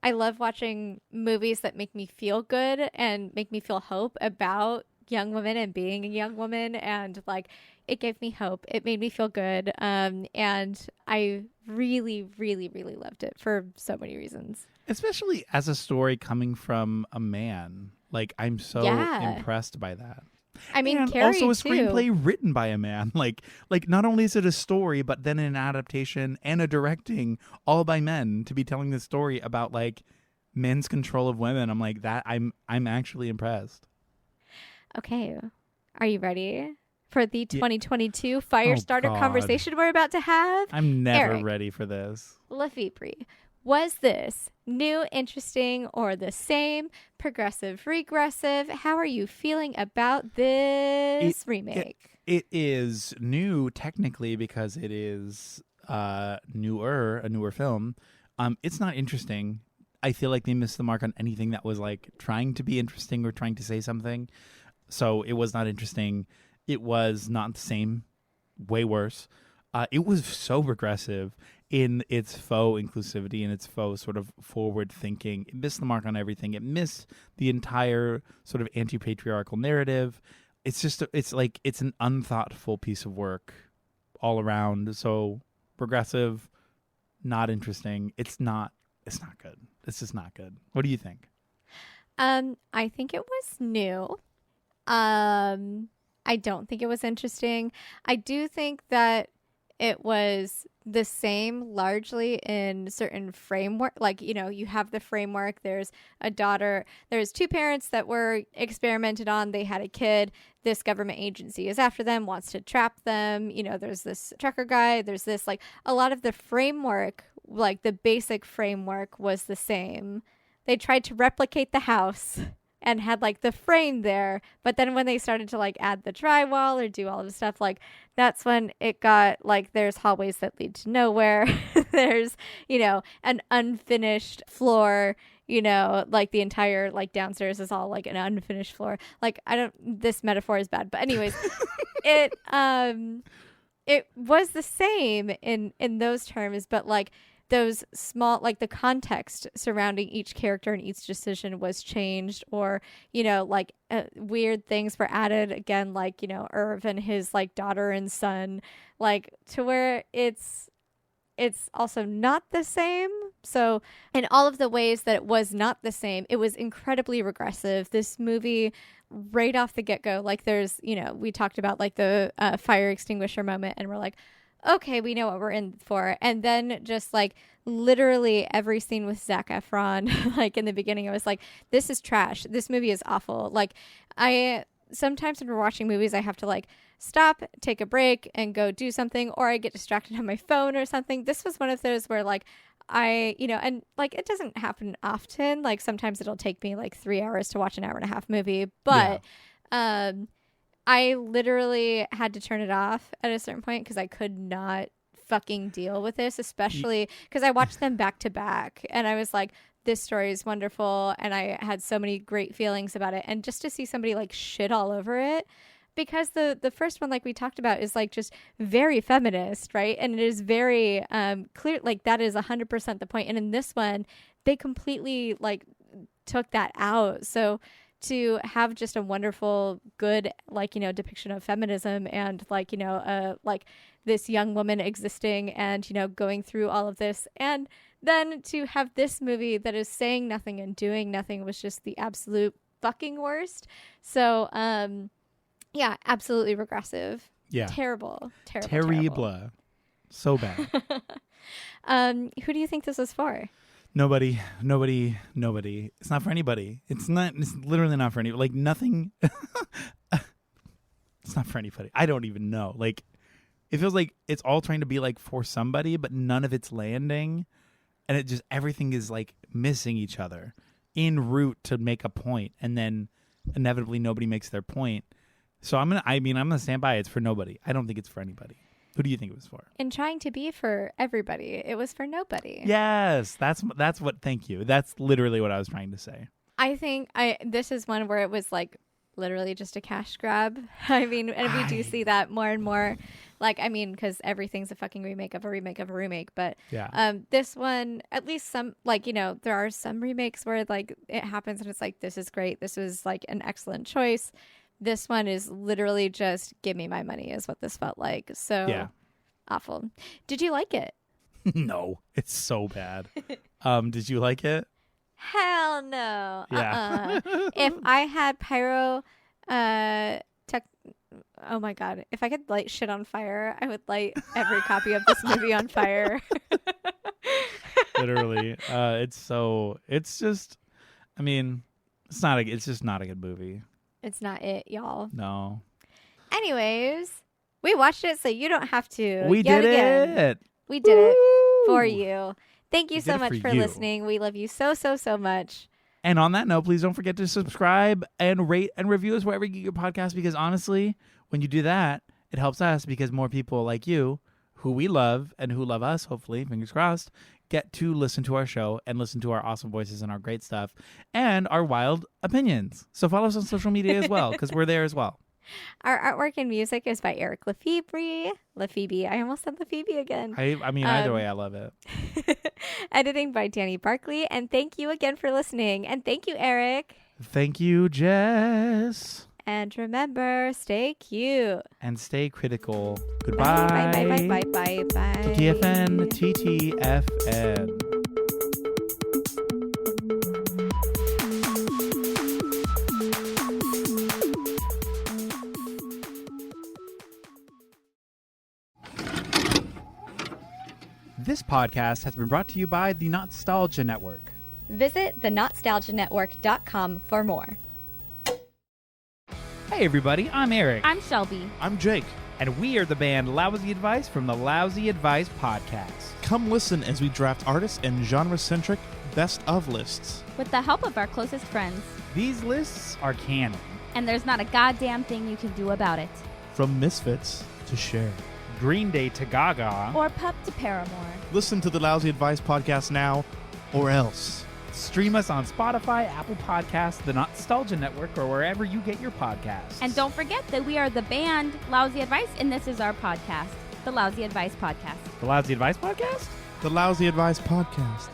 I love watching movies that make me feel good and make me feel hope about young women and being a young woman. And like, it gave me hope. It made me feel good. And I really, really, really loved it for so many reasons. Especially as a story coming from a man. Like, I'm so impressed by that. I mean, and Carrie also a too. screenplay written by a man. Like not only is it a story, but then an adaptation and a directing, all by men, to be telling this story about like men's control of women. I'm like that. I'm actually impressed. Okay, are you ready for the 2022 Firestarter conversation we're about to have? I'm never Eric, ready for this. Lefebvre, was this new, interesting, or the same? Progressive, regressive? How are you feeling about this remake? It is new technically because it is a newer film. It's not interesting. I feel like they missed the mark on anything that was like trying to be interesting or trying to say something. So it was not interesting. It was not the same. Way worse. It was so regressive in its faux inclusivity and its faux sort of forward thinking. It missed the mark on everything. It missed the entire sort of anti-patriarchal narrative. It's just, it's an unthoughtful piece of work all around. So progressive, not interesting. It's not good. It's just not good. What do you think? I think it was new. I don't think it was interesting. I do think that it was the same largely in certain framework. Like, you have the framework. There's a daughter. There's two parents that were experimented on. They had a kid. This government agency is after them, wants to trap them. There's this trucker guy. There's this, like, a lot of the framework, like the basic framework was the same. They tried to replicate the house and had like the frame there, but then when they started to like add the drywall or do all of the stuff, like that's when it got like there's hallways that lead to nowhere. There's an unfinished floor, like the entire like downstairs is all like an unfinished floor. Like this metaphor is bad, but anyways, it was the same in those terms, but like those small, like the context surrounding each character and each decision was changed, or weird things were added again, like Irv and his like daughter and son, like to where it's also not the same. So in all of the ways that it was not the same, it was incredibly regressive. This movie right off the get-go, like there's we talked about like the fire extinguisher moment, and we're like, okay, we know what we're in for. And then just like literally every scene with Zac Efron, like in the beginning, I was like, this is trash. This movie is awful. Like sometimes when we're watching movies, I have to like stop, take a break and go do something, or I get distracted on my phone or something. This was one of those where like and like it doesn't happen often. Like sometimes it'll take me like 3 hours to watch an hour and a half movie, but I literally had to turn it off at a certain point because I could not fucking deal with this, especially because I watched them back to back and I was like, this story is wonderful. And I had so many great feelings about it. And just to see somebody like shit all over it, because the first one, like we talked about, is like just very feminist, right? And it is very clear, like that is 100% the point. And in this one, they completely like took that out. So to have just a wonderful, good, like, you know, depiction of feminism and like, you know, like this young woman existing and, you know, going through all of this. And then to have this movie that is saying nothing and doing nothing was just the absolute fucking worst. So, yeah, absolutely regressive. Yeah. Terrible. Terrible. So bad. Who do you think this is for? Nobody. It's not for anybody. It's literally not for anybody. Like, nothing. It's not for anybody. I don't even know. Like, it feels like it's all trying to be like for somebody, but none of it's landing. And it just, everything is like missing each other en route to make a point. And then inevitably nobody makes their point. So I'm going to stand by. It's for nobody. I don't think it's for anybody. Who do you think it was for? In trying to be for everybody, it was for nobody. Yes, that's what. Thank you. That's literally what I was trying to say. I think this is one where it was like literally just a cash grab. I mean, and we do see that more and more. Like, I mean, because everything's a fucking remake of a remake of a remake. But yeah. This one, at least some, like, you know, there are some remakes where like it happens and it's like, this is great. This was like an excellent choice. This one is literally just give me my money is what this felt like. So yeah. Awful. Did you like it? No, it's so bad. Did you like it? Hell no. Yeah. If I had pyro, oh my God. If I could light shit on fire, I would light every copy of this movie on fire. Literally. It's just not a good movie. It's not it, y'all. No. Anyways, we watched it so you don't have to. We did it. We did it for you. Thank you so much for listening. We love you so, so, so much. And on that note, please don't forget to subscribe and rate and review us wherever you get your podcast, because honestly, when you do that, it helps us because more people like you, who we love and who love us, hopefully, fingers crossed, get to listen to our show and listen to our awesome voices and our great stuff and our wild opinions. So follow us on social media as well, because we're there as well. Our artwork and music is by Eric Lefebvre. I almost said Lefebvre again. I mean, either way, I love it. Editing by Danny Barkley. And thank you again for listening. And thank you, Eric. Thank you, Jess. And remember, stay cute. And stay critical. Goodbye. Bye. TTFN. This podcast has been brought to you by the NOTstalgia Network. Visit thenotStalgiaNetwork.com for more. Hey everybody, I'm Eric. I'm Shelby. I'm Jake. And we are the band Lousy Advice from the Lousy Advice Podcast. Come listen as we draft artist and genre-centric best of lists. With the help of our closest friends. These lists are canon. And there's not a goddamn thing you can do about it. From Misfits to Cher. Green Day to Gaga. Or Pup to Paramore. Listen to the Lousy Advice Podcast now, or else. Stream us on Spotify, Apple Podcasts, the NOTstalgia Network, or wherever you get your podcasts. And don't forget that we are the band Lousy Advice, and this is our podcast, the Lousy Advice Podcast. The Lousy Advice Podcast? The Lousy Advice Podcast.